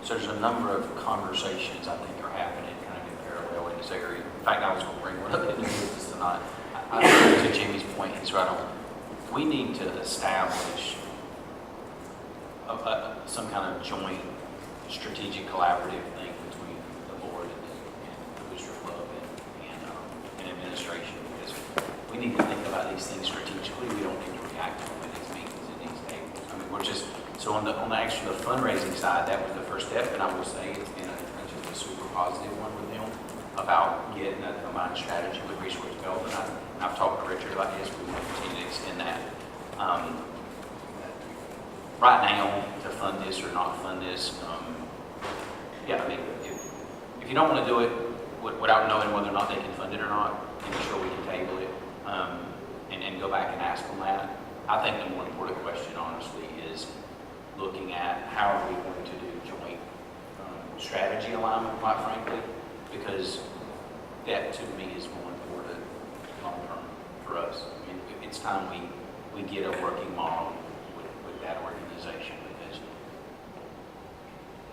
so there's a number of conversations I think are happening kind of in parallel in this area. In fact, I was going to bring one up in the business tonight. I think to Jimmy's point, he's right on. We need to establish some kind of joint strategic collaborative thing between the board and the Booster Club and administration, because we need to think about these things strategically. We don't need to react to them in these meetings and these tables. I mean, we're just, so on the actual fundraising side, that was the first step, and I will say it's been just a super positive one with them about getting a combined strategy with resource development. I've talked to Richard about this. We want to continue to extend that. Right now, to fund this or not fund this, yeah, I mean, if you don't want to do it without knowing whether or not they can fund it or not, then sure we can table it and go back and ask them that. I think the more important question, honestly, is looking at how are we going to do joint strategy alignment, quite frankly, because that to me is more important long term for us. I mean, it's time we get a working model with that organization, because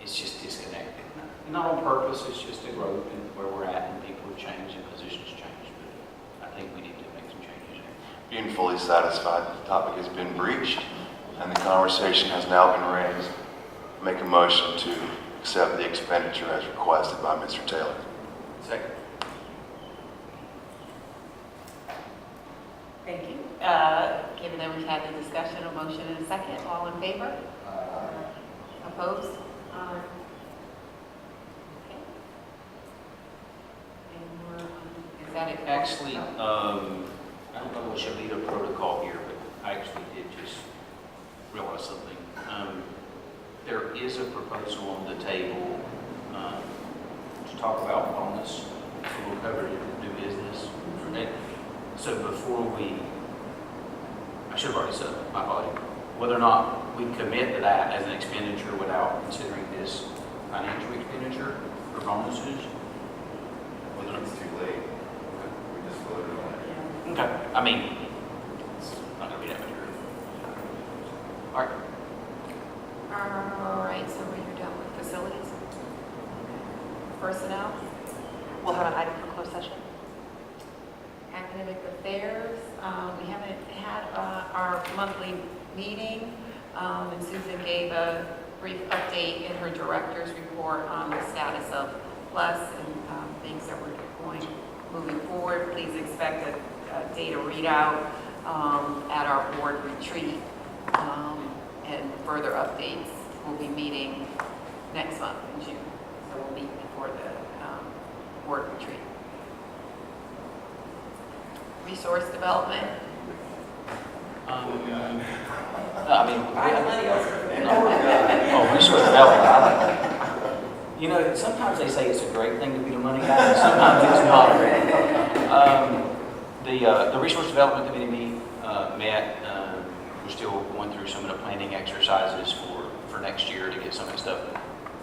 it's just disconnected. Not on purpose, it's just a growth and where we're at, and people have changed and positions changed. But I think we need to make some changes there. Being fully satisfied that the topic has been breached and the conversation has now been raised, make a motion to accept the expenditure as requested by Mr. Taylor. Second. Thank you. Given that we've had the discussion, a motion and a second, all in favor? Opposed? Okay. And we're, is that it? Actually, I don't know what should be the protocol here, but I actually did just realize something. There is a proposal on the table to talk about wellness, so we'll cover it in new business. So before I should have already said, my apologies, whether or not we commit to that as an expenditure without considering this financial expenditure for bonuses. Whether it's too late, we just voted on it. Okay, I mean, it's not gonna be that material. All right. All right, so we're done with facilities. Personnel, We'll have an item for closed session. academic affairs. We haven't had our monthly meeting, and Susan gave a brief update in her director's report on the status of PLUS and things that we're doing moving forward. Please expect a data readout at our board retreat, and further updates. We'll be meeting next month in June, so we'll meet before the board retreat. Resource development. I mean, oh, resource development. You know, sometimes they say it's a great thing to be the money guy, and sometimes it's not. The resource development committee met. We're still going through some of the planning exercises for next year to get some of that stuff.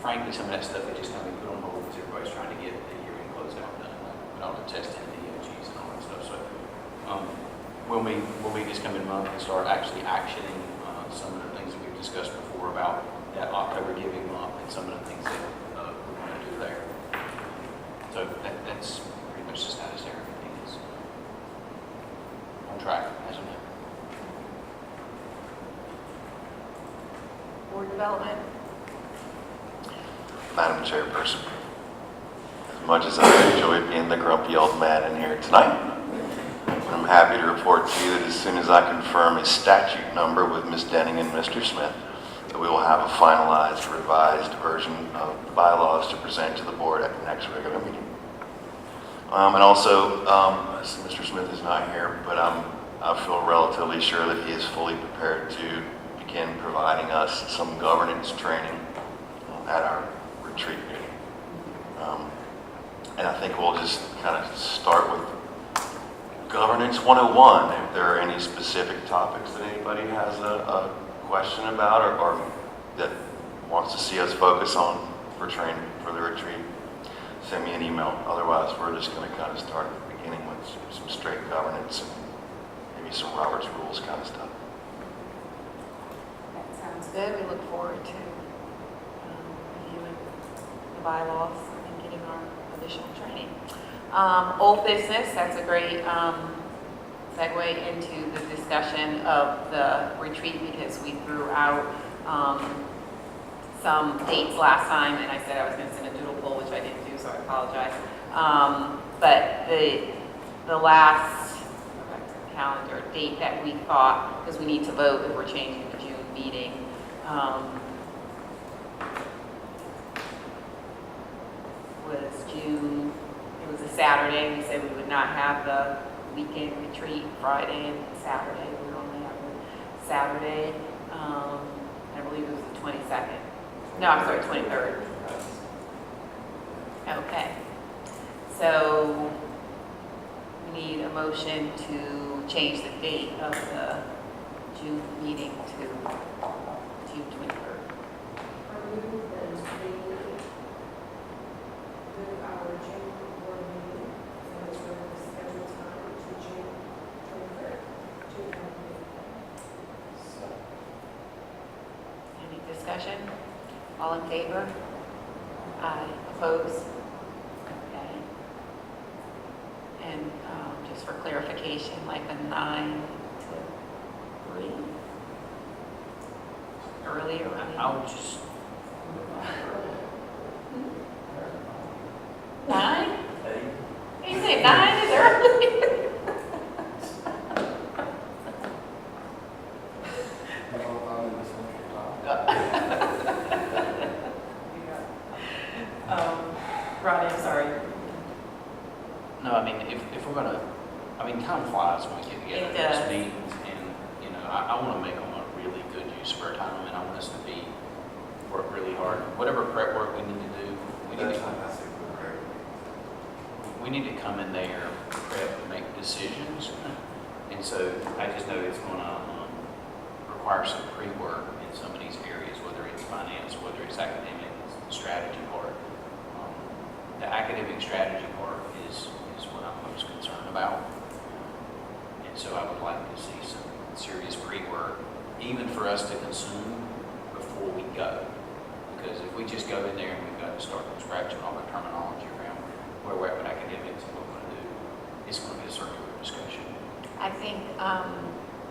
Frankly, some of that stuff has just kind of been put on hold because everybody's trying to get the year-end closeout done, with all the testing and the EOGs and all that stuff. So we'll meet this coming month and start actually actioning some of the things that we've discussed before about that October giving month and some of the things that we're going to do there. So that's pretty much the status there. Everything is on track as of now. Board development? Madam Chairperson, as much as I enjoyed being the grumpy old man in here tonight, I'm happy to report to you that as soon as I confirm a statute number with Ms. Denning and Mr. Smith, that we will have a finalized, revised version of the bylaws to present to the board at the next regular meeting. And also, Mr. Smith is not here, but I feel relatively sure that he is fully prepared to begin providing us some governance training at our retreat meeting. And I think we'll just kind of start with Governance 101. If there are any specific topics that anybody has a question about or that wants to see us focus on for training for the retreat, send me an email. Otherwise, we're just going to kind of start at the beginning with some straight governance and maybe some Robert's Rules kind of stuff. That sounds good. We look forward to reviewing the bylaws and getting our additional training. Old business, that's a great segue into the discussion of the retreat because we threw out some dates last time and I said I was going to send a doodle poll, which I didn't do, so I apologize. But the last calendar date that we thought, because we need to vote if we're changing the June meeting, was June. It was a Saturday. We said we would not have the weekend retreat Friday and Saturday. We would only have the Saturday. I believe it was the 22nd. No, I'm sorry, 23rd. Okay. So we need a motion to change the date of the June meeting to June 23rd. Remove those three, move our June board meeting, and it's going to schedule time to June 23rd, 2008. Any discussion? All in favor? Aye. Opposed? Okay. And just for clarification, like a 9 to 3? Earlier? I would just, 9? You say 9 is early? Ronnie, I'm sorry. no, I mean, if we're going to, I mean, time flies when we get together It in these does. meetings, and, you know, I want to make them a really good use of our time, and I want us to work really hard. Whatever prep work we need to do, we need to come in there, prep, and make decisions. And so I just know it's going to require some pre-work in some of these areas, whether it's finance, whether it's academic, strategy part. The academic strategy part is what I'm most concerned about. And so I would like to see some serious pre-work, even for us to consume before we go. Because if we just go in there and we've got to start from scratch and all the terminology around where we're at with academics and what we're going to do, it's going to be a circular discussion. I think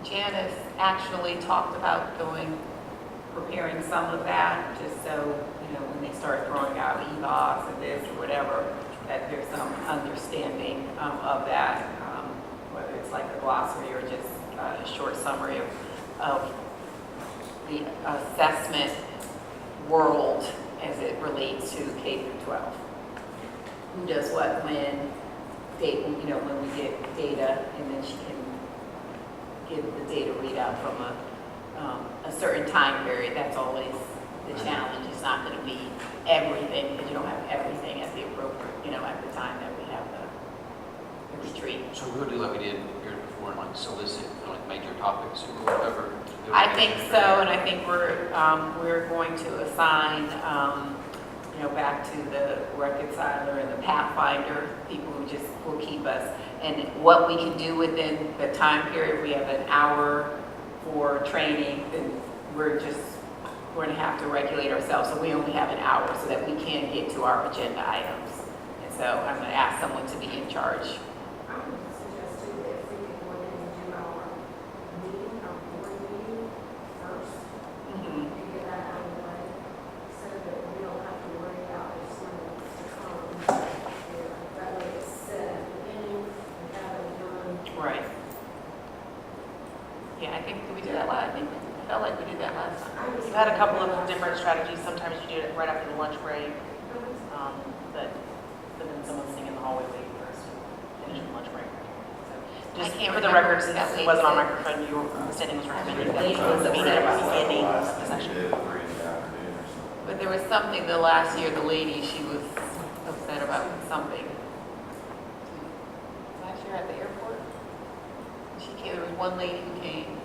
Janice actually talked about preparing some of that, just so, you know, when they start throwing out EBOS and this or whatever, that there's some understanding of that, whether it's like a glossary or just a short summary of the assessment world as it relates to K through 12. Who does what, when, date, you know, when we get data, and then she can give the data readout from a certain time period. That's always the challenge. It's not going to be everything, because you don't have everything at the appropriate, you know, at the time that we have the retreat. So we'll do like we did here before and like solicit like major topics or whatever. I think so, and I think we're going to assign, you know, back to the reconciler and the pathfinder, people who just will keep us. And what we can do within the time period, we have an hour for training, then we're just we're going to have to regulate ourselves, so we only have an hour so that we can get to our agenda items. And so I'm going to ask someone to be in charge. I would suggest too that if we could go ahead and do our meeting, our board meeting first, and get that out of the way, so that we don't have to worry about if someone wants to come. That way it's set at the beginning and have it done. Right. Yeah, I think we did that last, I felt like we did that last time. We've had a couple of different strategies. Sometimes you do it right after the lunch break, but then someone's sitting in the hallway waiting for us to finish the lunch break. So, just I can't for the remember record, since that it lady wasn't on said. microphone, your standing was recommended that we meet at the beginning of the session. But there was something the last year, the lady, she was upset about something. Last year at the airport? She came, there was one lady who came.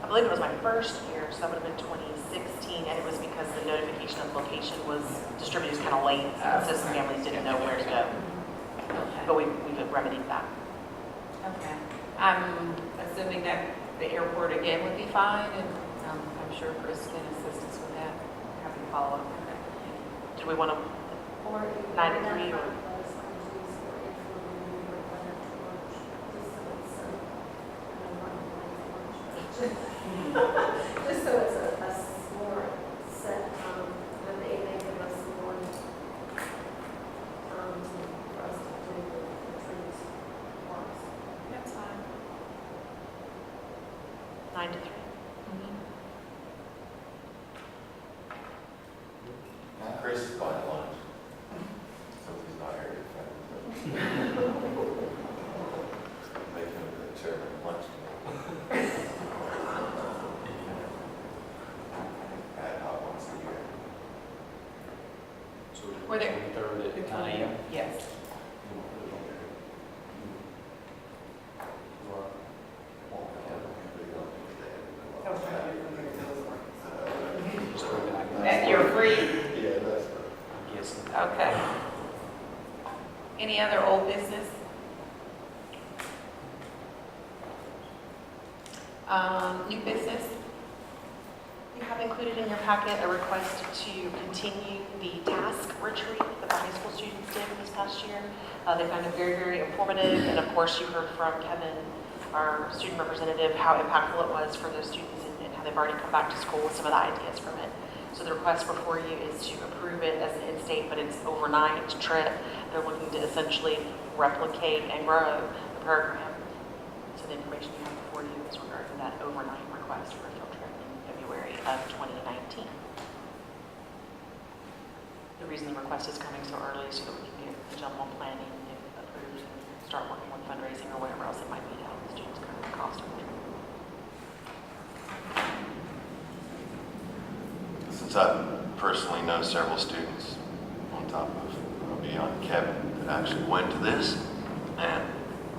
I believe it was my first year, so that would have been 2016, and it was because the notification of location was distributed kind of late, so some families didn't know where to go. But we could remedy that. Okay. I'm assuming that the airport again would be fine, and I'm sure Chris can assist us with that. Happy to follow up. Did we want to, Or if 9 to 3 or? Just so it's a more set, and they may give us more, for us to do the retreats once. That's fine. 9 to 3. Chris is buying lunch. So he's not here to make him the chairman of lunch. Ad hoc once a year. So Were there- 23rd at 9 a.m. Yes. That you're free? Yeah, that's Yes. Okay. Any other old business? New business? You have included in your packet a request to continue the task retreat that the high school students did this past year. They found it very, very informative, and of course, you heard from Kevin, our student representative, how impactful it was for those students and how they've already come back to school with some of the ideas from it. So the request before you is to approve it as an in-state, but it's overnight trip. They're looking to essentially replicate and grow the program. So the information you have before you is regarding that overnight request for a field trip in February of 2019. The reason the request is coming so early is so that we can get the jump on planning and approved and start working with fundraising or whatever else it might be to help the students cover the cost of it. Since I personally know several students, on top of beyond Kevin, that actually went to this and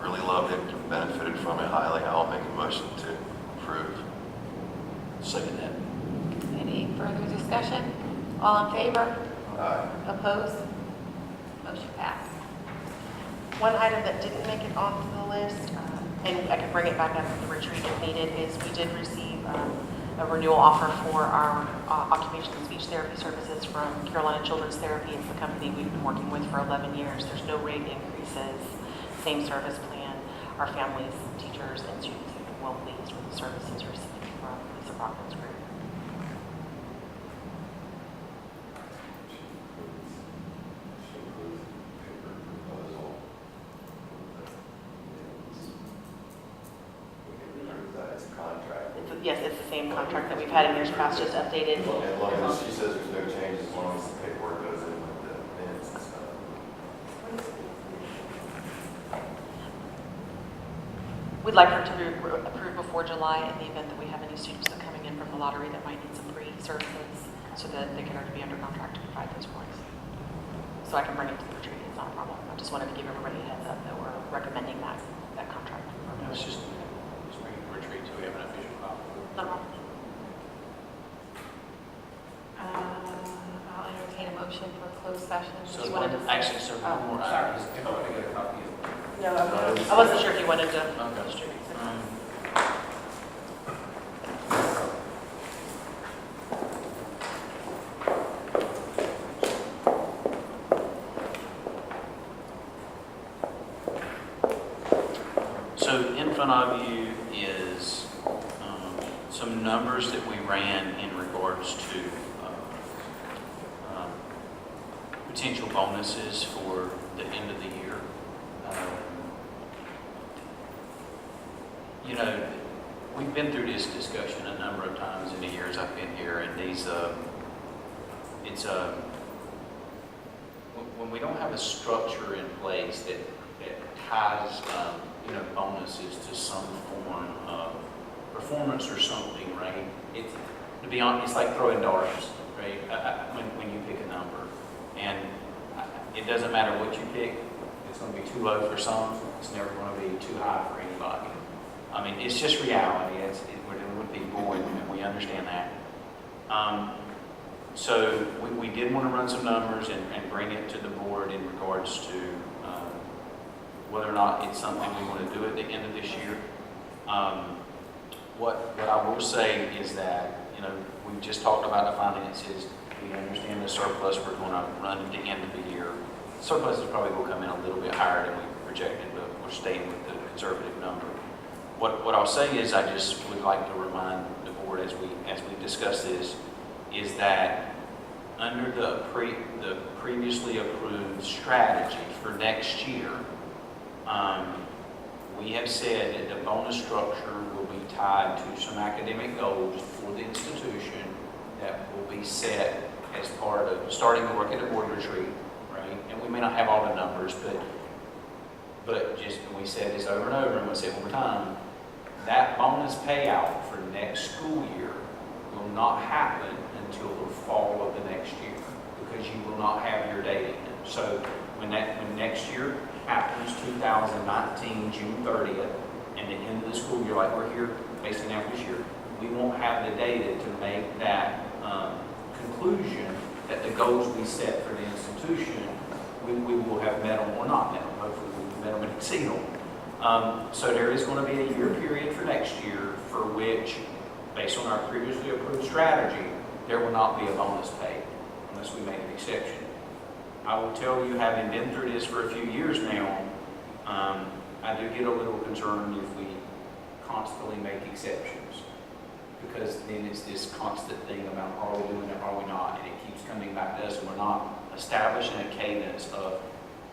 really loved it, benefited from it highly, I'll make a motion to approve. Second that. Any further discussion? All in favor? Aye. Opposed? Motion passed. One item that didn't make it onto the list, and I can bring it back up at the retreat if needed, is we did receive a renewal offer for our occupational and speech therapy services from Carolina Children's Therapy. It's the company we've been working with for 11 years. There's no rate increases, same service plan. Our families, teachers, and students have been well pleased with the services received from Lisa Brockman's group. It's a contract. Yes, it's the same contract that we've had in years past, just updated. As long as she says there's no changes, as long as the paperwork goes in with the minutes and stuff. We'd like her to be approved before July in the event that we have any students that are coming in from the lottery that might need some free services, so that they can already be under contract to provide those points. So I can bring it to the retreat, it's not a problem. I just wanted to give everybody a heads up that we're recommending that contract. No, it's just bring it to retreat so we have an official copy. No problem. I'll entertain a motion for a closed session. So You wanted to- actually, so one more sorry. item. If I want to get a copy of it. No, I wasn't sure if you wanted to Okay. distribute. front of you is some numbers that we ran in regards to potential bonuses for the end of the year. You know, we've been through this discussion a number of times in the years I've been here, and when we don't have a structure in place that ties, you know, bonuses to some form of performance or something, right? To be honest, it's like throwing darts, right? When you pick a number, and it doesn't matter what you pick. It's going to be too low for some. It's never going to be too high for anybody. I mean, it's just reality. We're dealing with people, and we understand that. So we did want to run some numbers and bring it to the board in regards to whether or not it's something we want to do at the end of this year. What I will say is that, you know, we just talked about the finances. We understand the surplus we're going to run at the end of the year. Surplus is probably going to come in a little bit higher than we projected, but we're staying with the conservative number. What I'll say is, I just would like to remind the board as we discuss this, is that under the previously approved strategy for next year, we have said that the bonus structure will be tied to some academic goals for the institution that will be set as part of starting to work at a board retreat, right? And we may not have all the numbers, but just we said this over and over, and we'll say it one more time. That bonus payout for next school year will not happen until the fall of the next year, because you will not have your data in. So when next year happens, 2019, June 30th, and the end of the school year, like we're here basically now this year, we won't have the data to make that conclusion that the goals we set for the institution, we will have met them or not met them. Hopefully we've met them and exceeded them. So there is going to be a year period for next year for which, based on our previously approved strategy, there will not be a bonus paid unless we make an exception. I will tell you, having been through this for a few years now, I do get a little concerned if we constantly make exceptions, because then it's this constant thing about are we doing it, are we not, and it keeps coming back to us, and we're not establishing a cadence of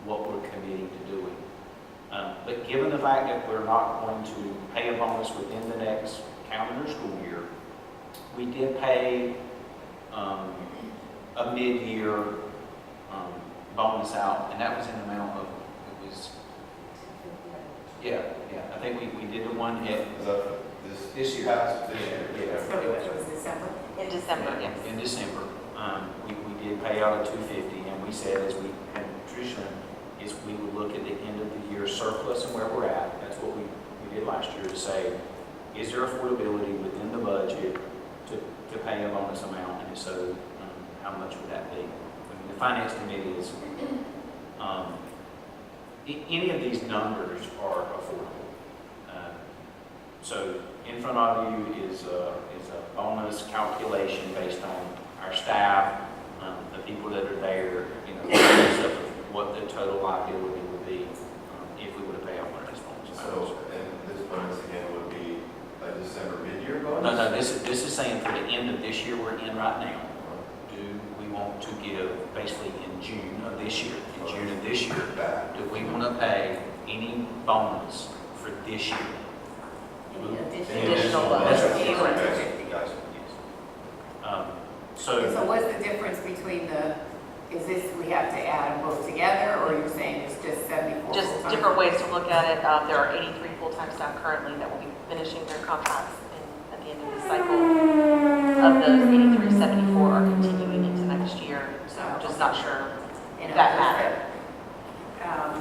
what we're committing to doing. But given the fact that we're not going to pay a bonus within the next calendar school year, we did pay a mid-year bonus out, and that was in the amount of, it was, yeah, I think we did the one at this year. Yeah. So it was December? In December, yes. In December, we did pay out a $250, and we said, as we had tradition, is we would look at the end of the year surplus and where we're at. That's what we did last year, to say, is there affordability within the budget to pay a bonus amount, and if so, how much would that be? I mean, the finance committee is, any of these numbers are affordable. So in front of you is a bonus calculation based on our staff, the people that are there, you know, based on what the total liability would be if we were to pay out one of these bonus amounts. So, and this bonus again would be a December mid-year bonus? No, this is saying for the end of this year we're in right now. Do we want to give, basically in June of this year, do we want to pay any bonus for this year? Additional That's bonus. right. Okay, gotcha. Yes. So what's the difference between is this, we have to add them both together, or you're saying it's just 74? Just full-time? different ways to look at it. There are 83 full-time staff currently that will be finishing their contracts at the end of the cycle. Of those, 83, 74 are continuing into next year. So I'm just not sure if that matters.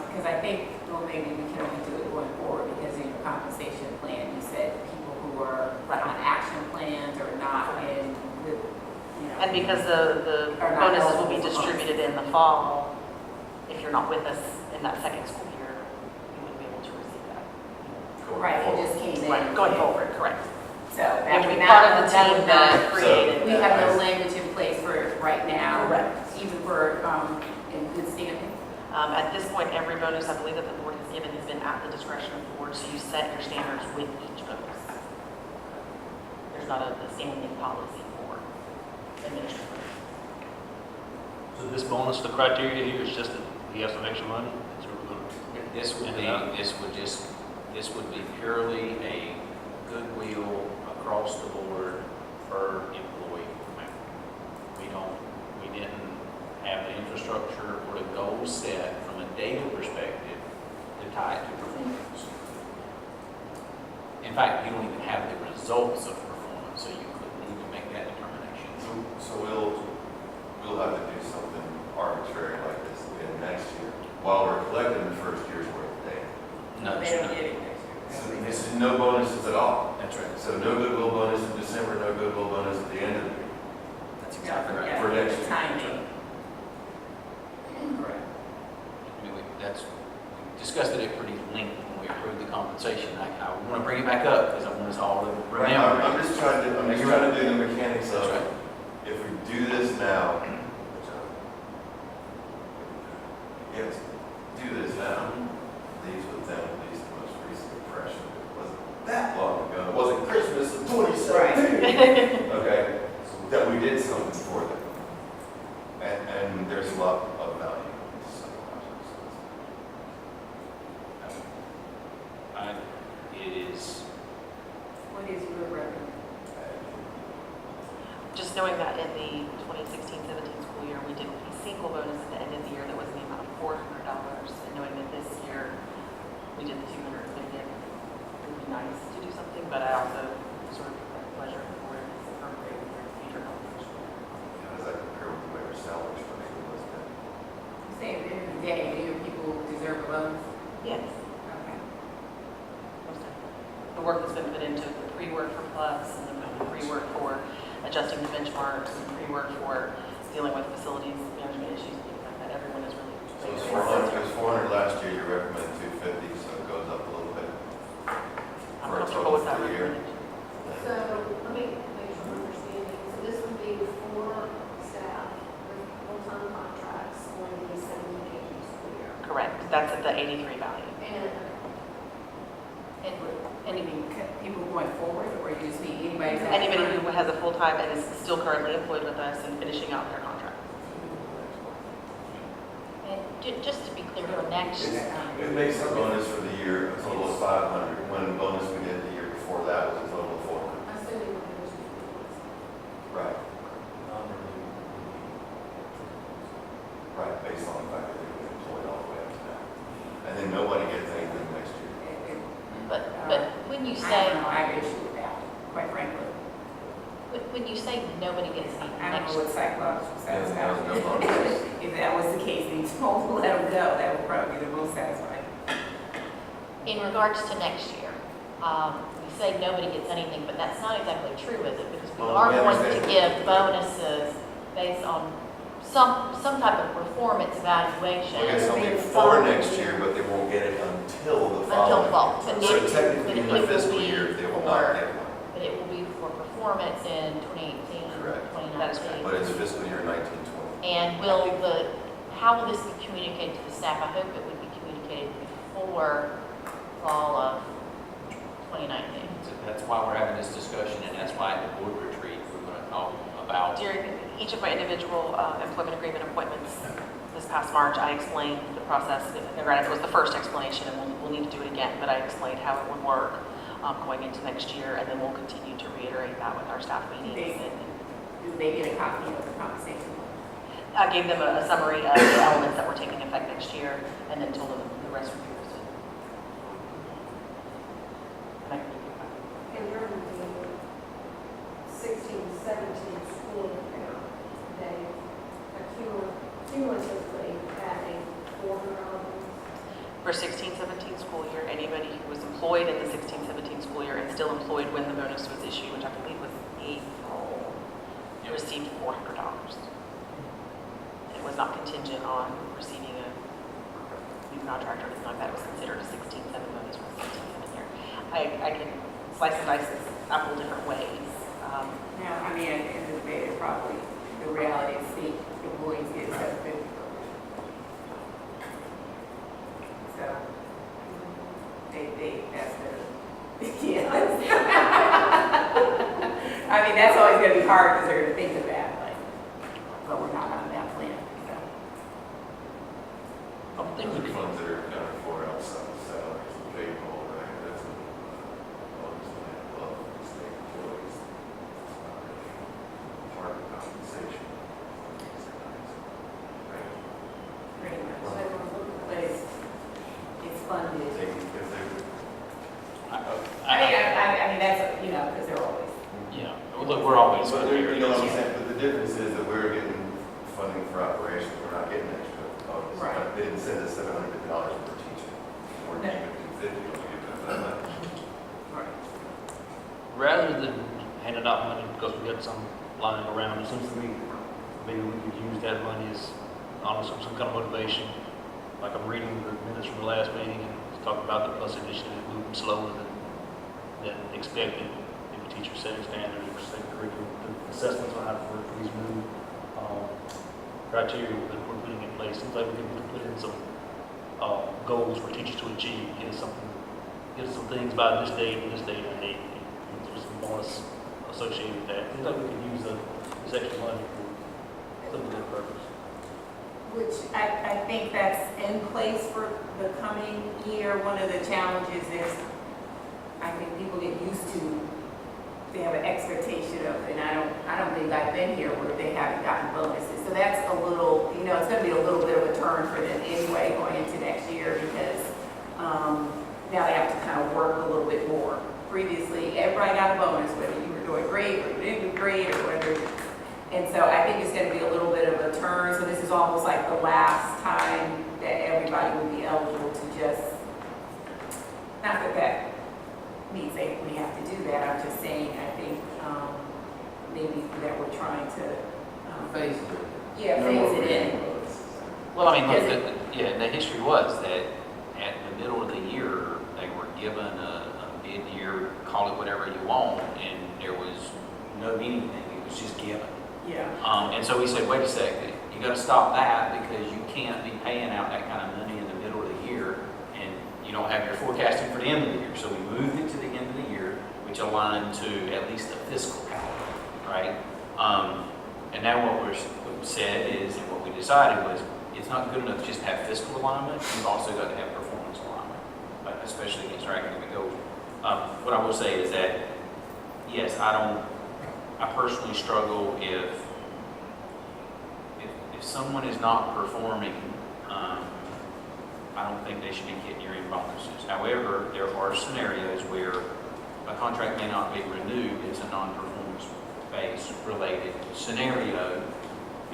Because I think, well, maybe we can only do it going forward, because in your compensation plan, you said people who are on action plans or not in with, you know. And because the Are not bonuses will be eligible for distributed in the fall, if you're not with us in that second school year, you wouldn't be able to receive that. Right, it just came in. Right, going forward, correct. So You have to be that part of the that team would that not- created. We have no language in place for it right now. Correct. Even for, in good standing. At this point, every bonus I believe that the board has given has been at the discretion of the board, so you set your standards with each bonus. There's not a standing policy for administrators. So this bonus, the criteria here is just that we have some extra money? That's what we're gonna- This would be purely a goodwill across the board per employee. We didn't have the infrastructure or the goals set from a data perspective to tie it to performance. In fact, you don't even have the results of performance, so you couldn't even make that determination. So we'll have to do something arbitrary like this again next year, while we're collecting the first year's worth of data. No, They don't get it next So year. this is no bonuses at all. that's right. So no goodwill bonus in December, no goodwill bonus at the end of the year. That's exactly right. Yeah, For next year. timing. Correct. I mean, we discussed it at pretty length when we approved the compensation. I want to bring it back up because I want us all to remember. I'm just trying to do the mechanics That's of, right. if we do this now, yes, do this now, leaves with them at least the most recent impression. It wasn't that long ago. It wasn't Christmas of 2017. Okay, that we did something for them. And there's a lot of value in this psychological It is, What is your revenue? Just knowing that in the 2016-17 school year, we did a single bonus at the end of the year that was in the amount of $400, and knowing that this year we did the 200, but again, it would be nice to do something, but I also sort of have pleasure in the board is appropriate with your future health insurance. How does that compare with the way our salary structure was then? You say at the end of the day, do your people deserve a bonus? Yes. Okay. Most definitely. The work that's been put into the pre-work for plus and the pre-work for adjusting the benchmarks and pre-work for dealing with facilities management issues, things like that. Everyone is really. So it was 400 last year, you recommend 250, so it goes up a little bit. I'm for a comfortable with total that for the year. recommendation. So let me make sure I'm understanding. So this would be for staff with full-time contracts on the 17-18 school year. Correct. That's at the 83 value. And Anything, people going forward, or you just need anybody? that- Anybody who has a full-time and is still currently employed with us and finishing out their contract. And just to be clear, for next, It makes the bonus for the year a total of 500, when the bonus we did the year before that was a total of 400. assuming we're going to do Right. Right, based on the fact that they've been employed all the way up to now. And then nobody gets anything next year. but when you I say, don't know, I have issue with that, quite frankly. when you say nobody gets anything I don't next know what psychological Yeah, satisfaction no bonus. If that was the case, and you told them to let them go, that would probably be the most satisfying. in regards to next year, we say nobody gets anything, but that's not exactly true, is it? Because we Well, are we going to understand. give bonuses based on some type of performance evaluation. We'll get something for next year, but they won't get it until the Until following. fall. But So it- technically, in but it the will fiscal be year, they will for- not get one. But it will be for performance in 2018 and Correct. 2019. But it's fiscal year 1920. And how will this be communicated to the staff? I hope it would be communicated before fall of 2019. so that's why we're having this discussion, and that's why at the board retreat, we're going to talk about. During each of my individual employment agreement appointments this past March, I explained the process. And granted, it was the first explanation, and we'll need to do it again, but I explained how it would work going into next year, and then we'll continue to reiterate that with our staff meetings. And Do they get a copy of the compensation? I gave them a summary of the elements that were taking effect next year, and then told them the rest would be listed. And I can give you a copy. And during the 16-17 school year, they cumulatively adding $400. For 16-17 school year, anybody who was employed in the 16-17 school year and still employed when the bonus was issued, which I believe was April, received $400. It was not contingent on receiving a new contract or anything like that. It was considered a 16-7 bonus for the 16-7 year. I can slice and dice this apple different ways. Now, I mean, at the end of the day, it's probably, the reality is the employees get $750. that's the, yeah. I mean, that's always gonna be hard because they're gonna think of that, but we're not on that plan, so. I think we The could, funds that are accounted for outside the salaries and payroll, right, that's a bonus plan above the state employees. It's not really part of compensation. Right? Pretty much. But it's funded. They, if they, I mean, that's, you know, because they're always. yeah, look, we're always. but there, you know what I'm saying, but the difference is that we're getting funding for operations, we're not getting extra bonus. Right. They didn't send us $750 per teacher, or No. even $250 when we get that much. Right. Rather than handing out money because we got some lying around, it seems to me maybe we could use that money as honestly some kind of motivation. Like I'm reading the minutes from the last meeting and it's talking about the bus initiative moving slower than expected. Maybe teachers setting standards or setting curriculum, the assessments on how to work these new criteria that we're putting in place. Seems like we can put in some goals for teachers to achieve, get us some things by this date and this date and date. And there's some bonus associated with that. Seems like we could use this extra money for some good purpose. Which I think that's in place for the coming year. One of the challenges is, I think people get used to, they have an expectation of, and I don't think I've been here where they haven't gotten bonuses. So that's a little, you know, it's gonna be a little bit of a turn for them anyway going into next year because now they have to kind of work a little bit more. Previously, everybody got a bonus, whether you were doing great or you didn't do great or whether. And so I think it's going to be a little bit of a turn. So this is almost like the last time that everybody will be eligible to just, not that that means we have to do that. I'm just saying, I think maybe that we're trying to, Phase it. yeah, phase it in. Well, I mean, look, the history was that at the middle of the year, they were given a mid-year, call it whatever you want, and there was no anything, it was just given. Yeah. And so we said, wait a second, you gotta stop that because you can't be paying out that kind of money in the middle of the year and you don't have your forecasting for the end of the year. So we moved it to the end of the year, which aligned to at least the fiscal calendar, right? And now what we said is, and what we decided was, it's not good enough just to have fiscal alignment, you've also got to have performance alignment, especially against our academic goals. What I will say is that, yes, I personally struggle if someone is not performing, I don't think they should be getting year-end bonuses. However, there are scenarios where a contract may not be renewed, it's a non-performance-based related scenario,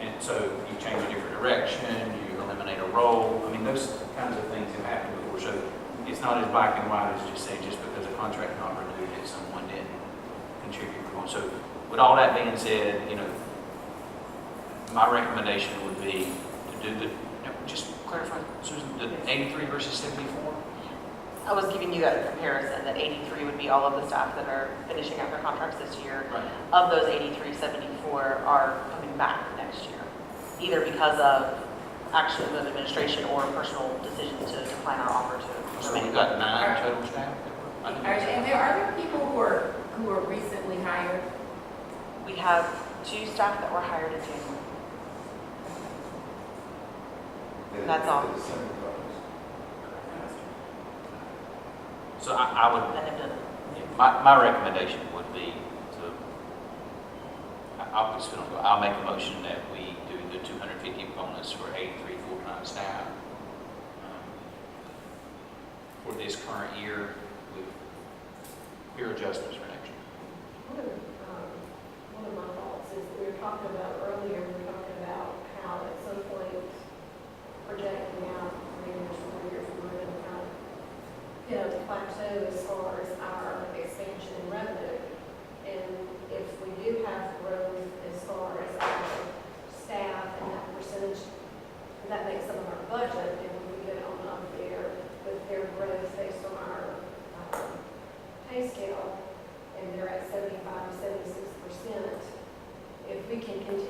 and so you change a different direction, you eliminate a role. I mean, those kinds of things have happened before, so it's not as black and white as just saying just because a contract is not renewed that someone didn't contribute. So with all that being said, you know, my recommendation would be to do just clarify, Susan, the 83 versus 74? I was giving you a comparison that 83 would be all of the staff that are finishing out their contracts this year. Right. Of those 83, 74 are coming back next year, either because of actions of administration or personal decisions to decline our offer to. So we've got 9 total staff? And are there people who are recently hired? We have 2 staff that were hired in January. That's all. So I would, That have done. my recommendation would be I'll make a motion that we do the 250 bonus for 83 full-time staff for this current year with clear adjustments for next year. One of my thoughts is we were talking about earlier, we were talking about how at some point projecting out 3 years, 4 years, we're going to kind of hit a plateau as far as our expansion in revenue. And if we do have growth as far as our staff and that percentage, that makes some of our budget, and we get on up there with their growth based on our pay scale, and they're at 75 to 76%. If we can continue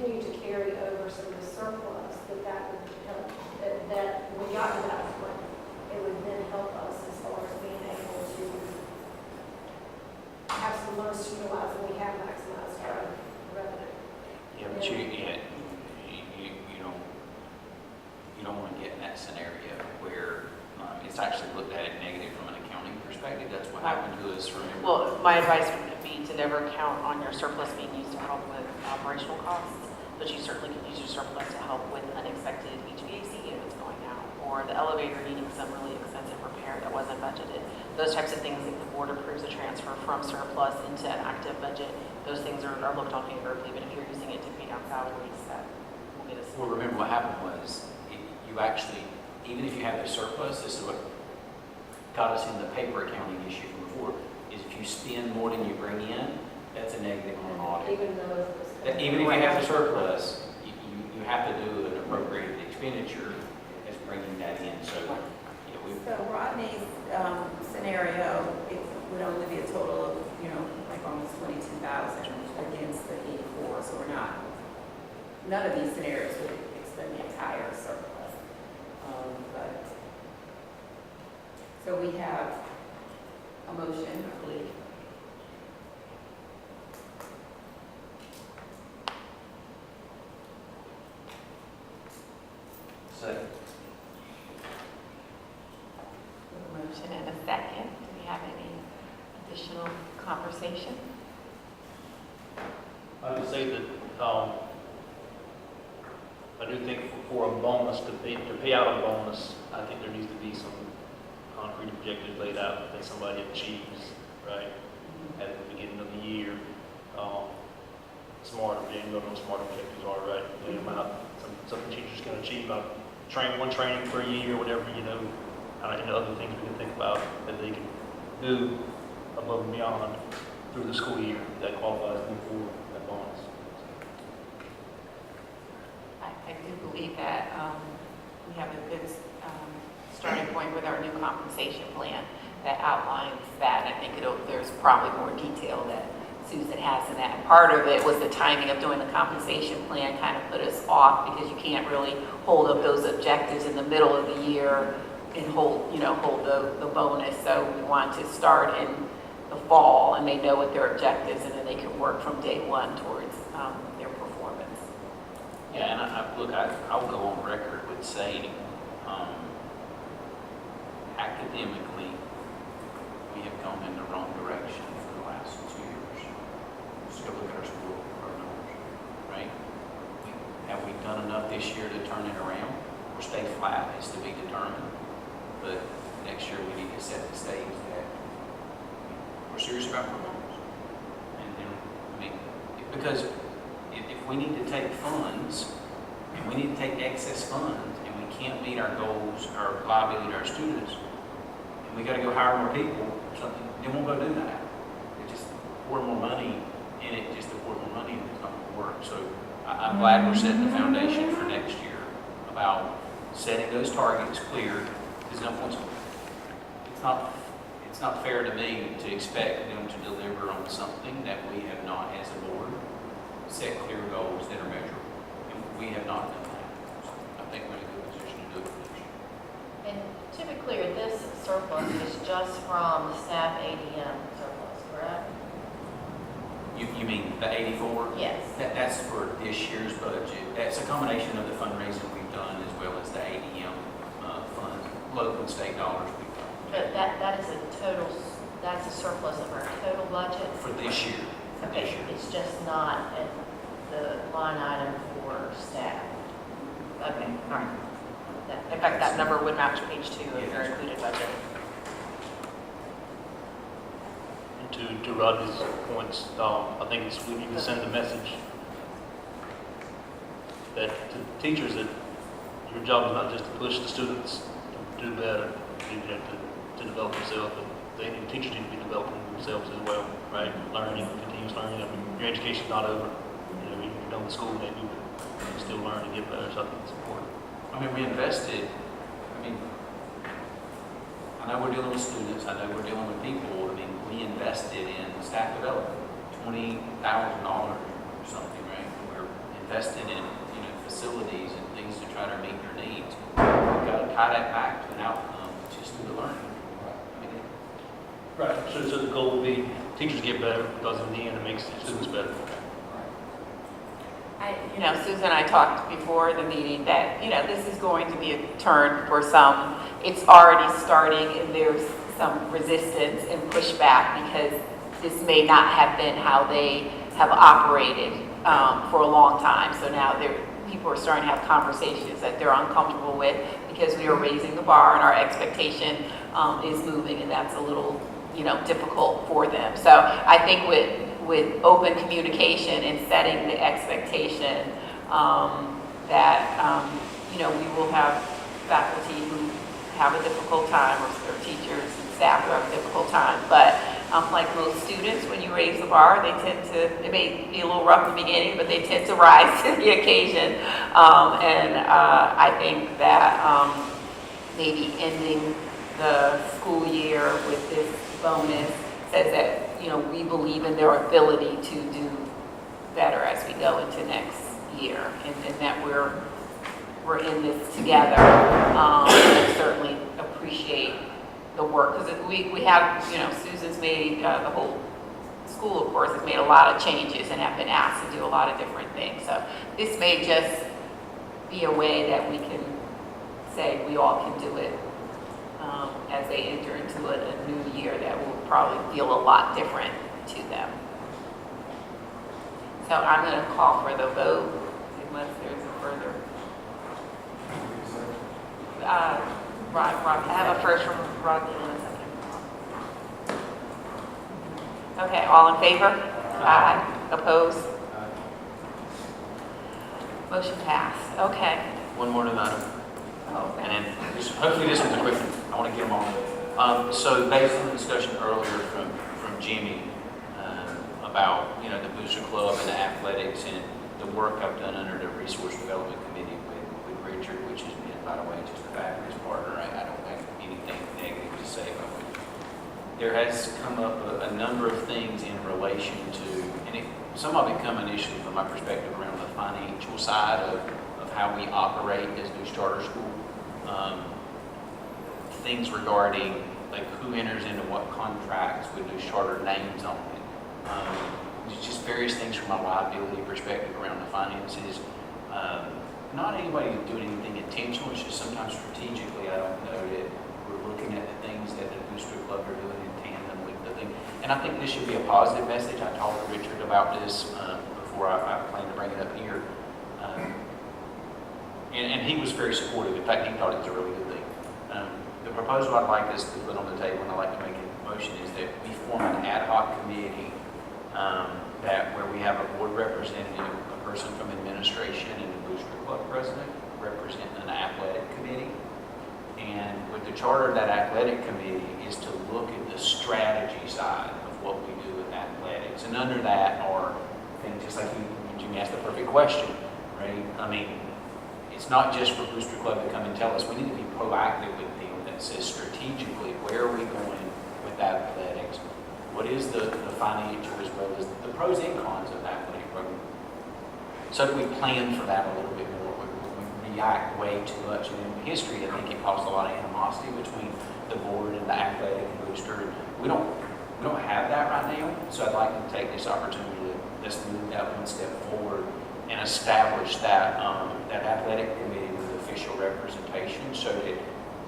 my advice would be to never count on your surplus being used to help with operational costs, but you certainly could use your surplus to help with unexpected HVAC units going out, or the elevator needing some really expensive repair that wasn't budgeted. Those types of things, if the board approves a transfer from surplus into an active budget, those things are looked on favorably, but if you're using it to pay down salaries, that will get us. Well, remember what happened was, you actually, even if you have the surplus, this is what got us in the paper accounting issue before, is if you spend more than you bring in, that's a negative on an audit. Even though it's. That even if you have the surplus, you have to do an appropriated expenditure as bringing that in, so, you know, we. So Rodney's scenario, it would only be a total of, like almost 22,000 against the 84, so we're not, none of these scenarios would expend the entire surplus. But, so we have a motion, I believe. Second. Motion and a second. Do we have any additional conversation? I would say that, I do think for a bonus, to pay out a bonus, I think there needs to be some concrete objectives laid out that somebody achieves, right, at the beginning of the year. Smart, you know what smart objectives are, right? Lay them out, something teachers can achieve, one training per year, whatever, and other things we can think about that they can do above and beyond through the school year that qualifies them for that bonus. I do believe that we have a good starting point with our new compensation plan that outlines that. I think there's probably more detail that Susan has in that. Part of it was the timing of doing the compensation plan kind of put us off because you can't really hold up those objectives in the middle of the year and hold the bonus. So we want to start in the fall and they know what their objectives and then they can work from day one towards their performance. Yeah, and I'll go on record with saying, academically, we have gone in the wrong direction for the last 2 years. Just go look at our school numbers, right? Have we done enough this year to turn it around? Or stay flat is to be determined. But next year we need to set the stage that we're serious about performance. Because if we need to take funds, and we need to take excess funds, and we can't meet our goals, our liability to our students, and we got to go hire more people or something, then we'll go do that. It just pour more money in it, just to pour more money, and it's not going to work. So I'm glad we're setting the foundation for next year about setting those targets clear. Because it's not fair to me to expect them to deliver on something that we have not, as a board, set clear goals that are measurable. And we have not done that. So I think we're in a good position to do it this year. And to be clear, this surplus is just from the staff ADM surplus, correct? You mean the 84? Yes. That's for this year's budget. That's a combination of the fundraising we've done as well as the ADM fund, local and state dollars we've done. But that is that's a surplus of our total budget? For this year. Okay, it's just not at the line item for staff. Okay, all right. In fact, that number would match page 2 of your included budget. And to Rodney's points, I think we need to send the message that to teachers that your job is not just to push the students to do better, to develop themselves, but teachers need to be developing themselves as well, right? Learning, continuous learning. I mean, your education's not over. You're done with school maybe, but you can still learn and get better, so I think it's important. I mean, we invested, I know we're dealing with students, I know we're dealing with people, we invested in staff development, $20,000 or something, right? We're investing in, facilities and things to try to meet their needs. We've got to tie that back to an outcome, which is through the learning. Right. So the goal would be teachers get better because in the end it makes the students better. Susan and I talked before the meeting that, this is going to be a turn for some. It's already starting and there's some resistance and pushback because this may not have been how they have operated for a long time. So now people are starting to have conversations that they're uncomfortable with because we are raising the bar and our expectation is moving, and that's a little, difficult for them. So I think with open communication and setting the expectation that, we will have faculty who have a difficult time, or teachers and staff who have a difficult time. But like most students, when you raise the bar, it may be a little rough in the beginning, but they tend to rise to the occasion. I think that maybe ending the school year with this bonus says that, we believe in their ability to do better as we go into next year, and that we're in this together. And certainly appreciate the work, because we have, Susan's made, the whole school, of course, has made a lot of changes and have been asked to do a lot of different things. So this may just be a way that we can say we all can do it as they enter into a new year that will probably feel a lot different to them. So I'm going to call for the vote unless there's a further. Rod, I have a first from Rodney and a second. Okay, all in favor? Aye. Opposed? Motion passed. Okay. One more item. Oh, And then, hopefully this one's a quick one. I want to get them on. So based on the discussion earlier from Jimmy about, the Booster Club and the athletics and the work I've done under the Resource Development Committee with Richard, which has been, by the way, just a fabulous partner. I don't have anything negative to say about it. There has come up a number of things in relation to, and some of it come initially from my perspective around the financial side of how we operate as News Charter School. Things regarding like who enters into what contracts with News Charter names on it. Just various things from a liability perspective around the finances. Not anybody doing anything intentional, it's just sometimes strategically, I don't know that we're looking at the things that the Booster Club are doing in tandem with the thing. And I think this should be a positive message. I talked to Richard about this before I plan to bring it up here. And he was very supportive. In fact, he thought it was a really good thing. The proposal I'd like us to put on the table, and I'd like to make a motion, is that we form an ad hoc committee where we have a board representative, a person from administration, and the Booster Club president representing an athletic committee. And with the charter of that athletic committee is to look at the strategy side of what we do with athletics. And under that are things, just like you asked the perfect question, right? I mean, it's not just for Booster Club to come and tell us. We need to be proactive with them that says strategically, where are we going with athletics? What is the financial as well as the pros and cons of the athletic program? So that we plan for that a little bit more. We react way too much. And in history, I think it caused a lot of animosity between the board and the athletic and Booster. We don't have that right now. So I'd like to take this opportunity to let's move that one step forward and establish that that athletic committee with official representation, so that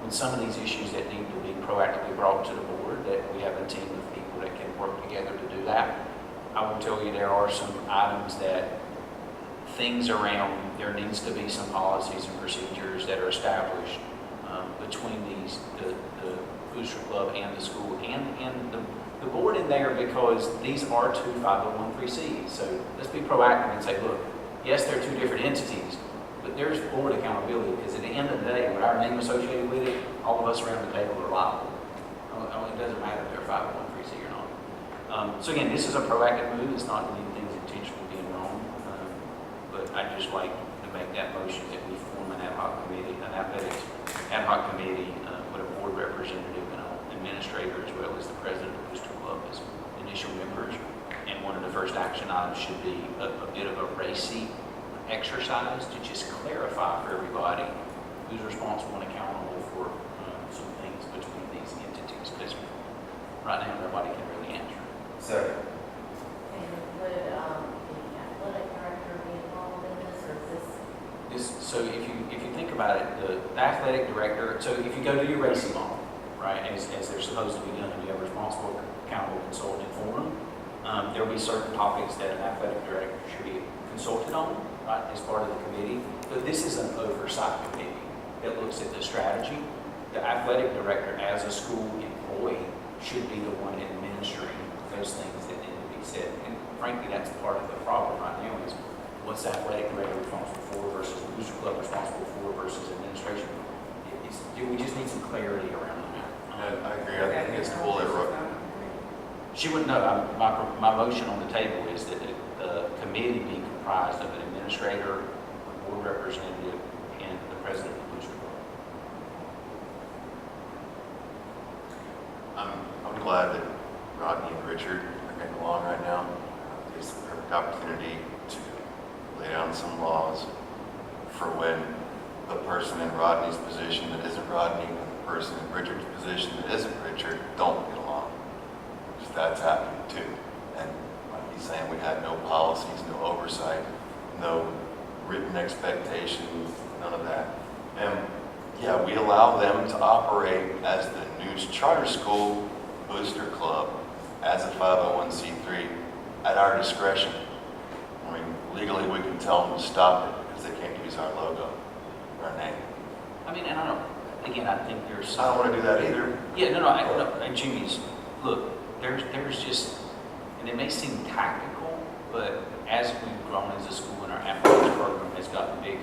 when some of these issues that need to be proactively brought to the board, that we have a team of people that can work together to do that. I will tell you there are some items that things around, there needs to be some policies and procedures that are established between the Booster Club and the school and the board in there, because these are two 501(c)(3)s. So let's be proactive and say, look, yes, they're two different entities, but there's board accountability, because at the end of the day, with our name associated with it, all of us around the table are liable. It doesn't matter if they're 501(c) or not. So again, this is a proactive move. It's not doing things intentionally being wrong, but I'd just like to make that motion that we form an ad hoc committee, an athletics ad hoc committee with a board representative and an administrator, as well as the president of the Booster Club as initial members. And one of the first action items should be a bit of a racy exercise to just clarify for everybody who's responsible and accountable for some things between these entities, because right now nobody can really answer. And would the athletic director be involved in this, or is this? So if you think about it, the athletic director, so if you go to your racing model, right, as they're supposed to be done, and you have a responsible, accountable consultant for them. There'll be certain topics that an athletic director should be consulted on, right, as part of the committee. But this is an oversight committee that looks at the strategy. The athletic director, as a school employee, should be the one administering those things that need to be said. And frankly, that's part of the problem right now is what's the athletic director responsible for versus the booster club responsible for versus administration. We just need some clarity around that. I agree. I think it's cool that She wouldn't know. My motion on the table is that the committee be comprised of an administrator, a board representative, and the president of the booster club. I'm glad that Rodney and Richard are getting along right now. It's the perfect opportunity to lay down some laws for when the person in Rodney's position that isn't Rodney and the person in Richard's position that isn't Richard don't get along. Just that's happening too. And like he's saying, we had no policies, no oversight, no written expectations, none of that. And yeah, we allow them to operate as the News Charter School Booster Club as a 501c3 at our discretion. I mean, legally we can tell them to stop it because they can't use our logo, our name. I mean, and I think there's. I don't want to do that either. Yeah, no, and Jimmy's, look, there's just, and it may seem tactical, but as we've grown as a school and our athletic program has gotten bigger,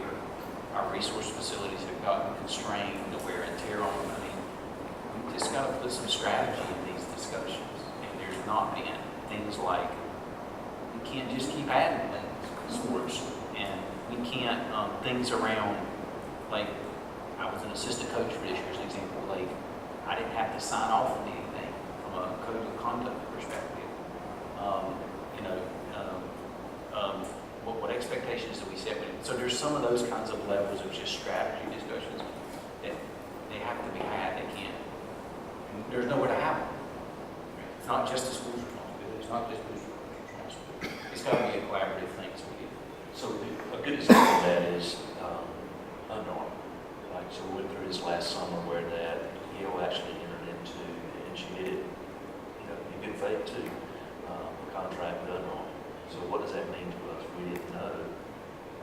our resource facilities have gotten constrained, the wear and tear on them. I mean, we just got to put some strategy in these discussions. And there's not been things like, we can't just keep adding things, sports, and we can't, things around, like, I was an assistant coach for this year's example, like, I didn't have to sign off on anything from a code of conduct perspective. What expectations do we set? So there's some of those kinds of levels of just strategy discussions that they have to be had. They can't. There's nowhere to have them. It's not just the school's responsibility. It's not just the responsibility. It's got to be a collaborative thing. So a good example of that is Under Armour. Like, so we went through this last summer where that Yale actually entered into, and she did it, in good faith too, a contract with Under Armour. So what does that mean to us? We didn't know,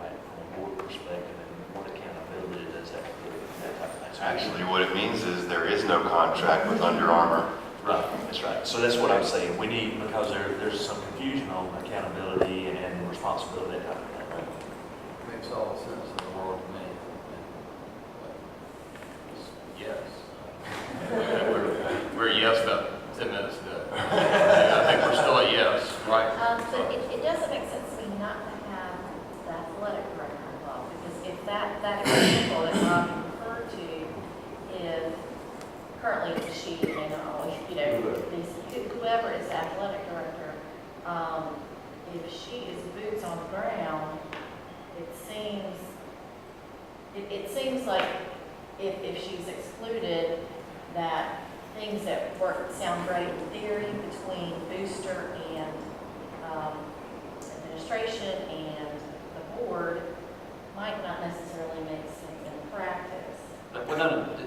right, from a board perspective, and what accountability does that put in that type of thing? So Actually, what it means is there is no contract with Under Armour. right, that's right. So that's what I'm saying. We need, because there's some confusion on accountability and responsibility, that type of thing. Right? Makes all the sense in the world to me. Yes. We're a yes vote, 10 minutes ago. I think we're still a yes, right? So it doesn't make sense to me not to have the athletic director involved, because if that example that Rob referred to is currently it's she, and always, whoever is the athletic director, if she is boots on the ground, it seems like if she's excluded, that things that sound great in theory between booster and administration and the board might not necessarily make sense in practice.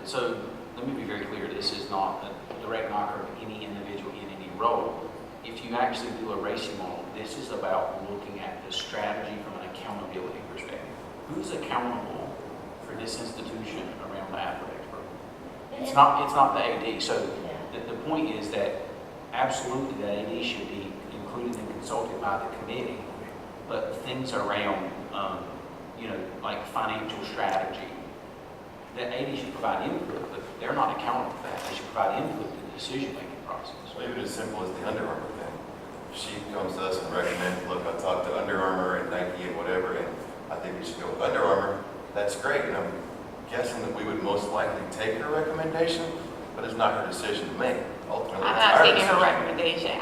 So let me be very clear. This is not a direct knock of any individual in any role. If you actually do a ratio model, this is about looking at the strategy from an accountability perspective. Who's accountable for this institution around the athletics program? It's not the AD. So the point is that absolutely the AD should be included and consulted by the committee, but things around, like financial strategy, the AD should provide input, but they're not accountable for that. They should provide input to the decision-making process. So even as simple as the Under Armour thing. If she comes to us and recommends, look, I talked to Under Armour and Nike and whatever, and I think we should go with Under Armour, that's great. And I'm guessing that we would most likely take her recommendation, but it's not her decision to make. Ultimately, I'm it's not our taking her decision. recommendation.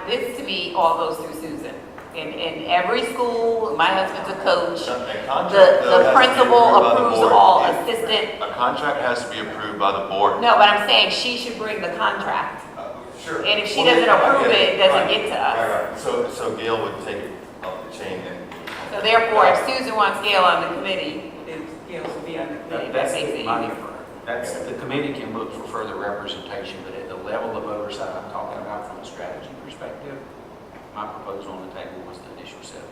This to me all goes through Susan. In every school, my husband's a coach. A contract, though, The has to be principal approved by the approves board. all, assistant. A contract has to be approved by the board. No, but I'm saying she should bring the contract. Sure. And if she Well, doesn't I approve get it, it doesn't Right. get to us. Right. So Gail would take it up the chain and. So therefore, if Susan wants Gail on the committee, Gail should be on the committee. That That's makes it my- easier for her. That's, the committee can look for further representation, but at the level of oversight I'm talking about from a strategy perspective, my proposal on the table was the initial set.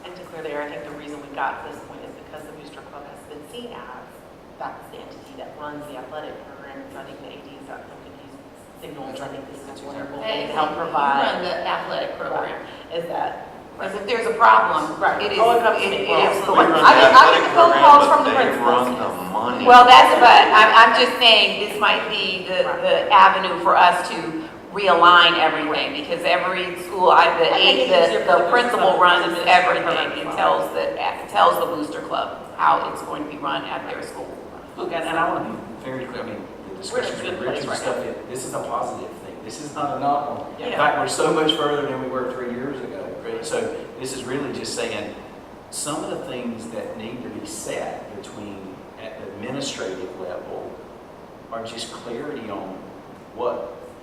And to clear the air, I think the reason we got to this point is because the Booster Club has been seen as that's the entity that runs the athletic program. So I think the ADs got some confused signals. I think this is a wonderful thing to help You provide. run the athletic program. Is that, Because if there's a problem, Right. it is, Oh, it comes to it me. is. We run the I get athletic the phone program, calls but from the they principals. run the money. Well, but I'm just saying, this might be the avenue for us to realign everything, because every school, I think it's easier for the the principal Booster Club runs to administer everything. programs It well. tells the Booster Club how it's going to be run at their school. Look, and I want to be very clear, I mean, the discussions We're in a with good Rich and place stuff, this is a positive thing. This is not a knock on. In Yeah. fact, we're so much further than we were 3 years ago. Right? So this is really just saying, some of the things that need to be set between, at the administrative level, are just clarity on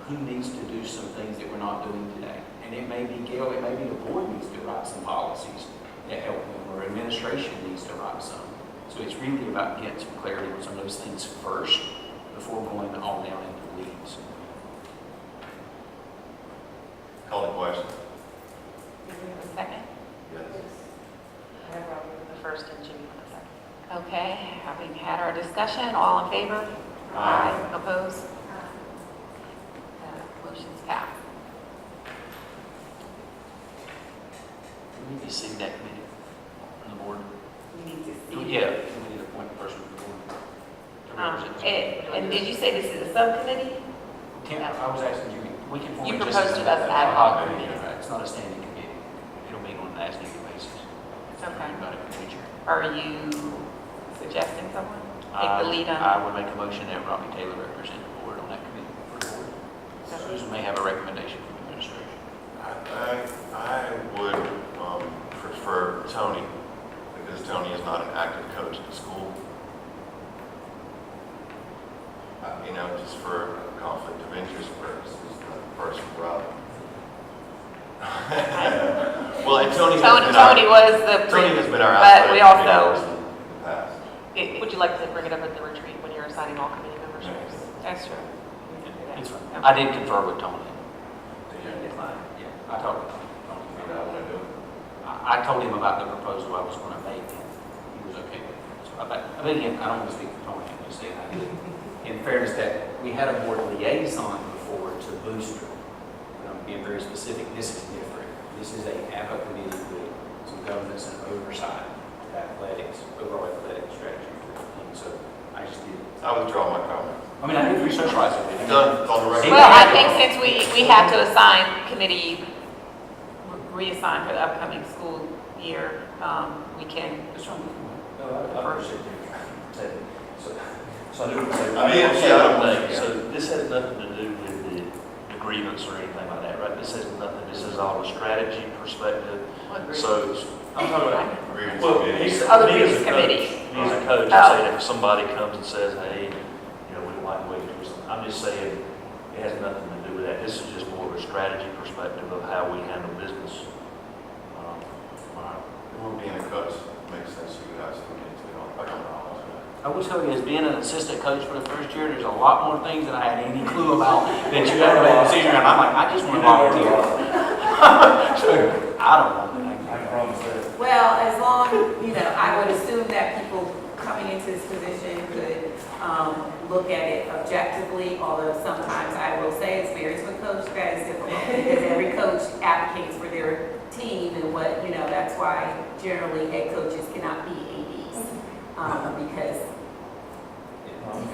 who needs to do some things that we're not doing today. And it may be Gail, it may be the board needs to write some policies that help them, or administration needs to write some. So it's really about getting some clarity on some of those things first, before going all down into the weeds. Call the question. Do we have a second? Yes. I have Robert with the first and Jimmy with the second. Okay, having had our discussion, all in favor? Aye. Opposed? Motion's passed. We need to see that committee on the board. We need to Oh, see. yeah, we need to appoint a person to the board. to represent the school. And did you say this is a subcommittee? I was asking you, we can form You it just proposed as it as an ad hoc committee, committee. right? It's not a standing committee. It'll meet on an as-needed basis. Okay. Anybody can feature. Are you suggesting someone? Take the lead on I it? would make a motion that Robbie Taylor represent the board on that committee. For the board. Susan may have a recommendation from administration. I would prefer Tony, because Tony is not an active coach at the school. Just for conflict of interest purposes, the person Rob. Well, and Tony has been our but we athletic also, committee person in the past. Would you like to bring it up at the retreat when you're assigning all committee memberships? that's true. It's fine. I did confer with Tony. Yeah. Yeah, I talked to Tony. Maybe I want to do it. I told him about the proposal I was going to make, and he was okay with it. So I don't want to speak for Tony, I'm just saying, I did. In fairness, that we had a board liaison before to Booster. And I'm being very specific, this is different. This is a ad hoc committee with some governance and oversight of athletics, overall athletic strategy. And so I just did, I withdraw my comment. I mean, I did re-socialize it. Done, on the record. Well, I think since we have to assign committee, reassign for the upcoming school year, we can. So I do want to say, I mean, yeah, I don't think- so this has nothing to do with the grievance or anything like that, right? This has nothing, this is all a strategy perspective. So I'm talking about, Grievance well, committee. Oh, the me as a grievance coach, committee. me as a coach, Oh. I'm saying if somebody comes and says, hey, we don't like the way you do something, I'm just saying it has nothing to do with that. This is just more of a strategy perspective of how we handle business. Well, being a coach makes sense you guys to get into it on. I will tell you, as being an assistant coach for the first year, there's a lot more things that I had any clue about that you had to make a decision on. I'm like, I just want to volunteer. So, I don't know. I promise that. Well, as long, I would assume that people coming into this position could look at it objectively, although sometimes I will say experience with coach, that is difficult, because every coach advocates for their team and that's why generally head coaches cannot be ADs, because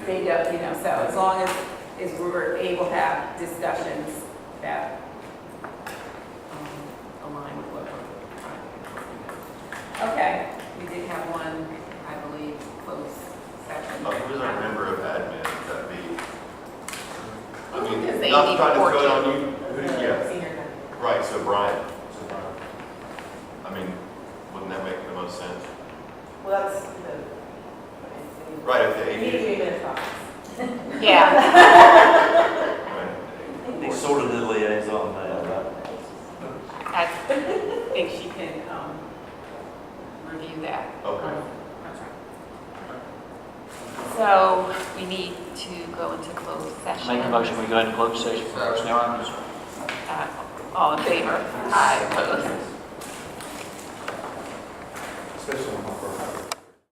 they don't, so as long as we're able to have discussions that align with what we're trying to do. Okay, we did have one, I believe, close session. Who is our member of admin? Would that be? I mean, Because they not need trying to report put to- on you. Yeah, Senior admin. right, so Brian. I mean, wouldn't that make the most sense? Well, that's Right, if the you need to AD, be administrative. Yeah, right? He's sort of the liaison now, right? I think she can review that. Okay. That's right. So we need to go into closed session. Make a motion, we go into closed session for personnel items. All in favor? Aye, opposed? Especially on my first.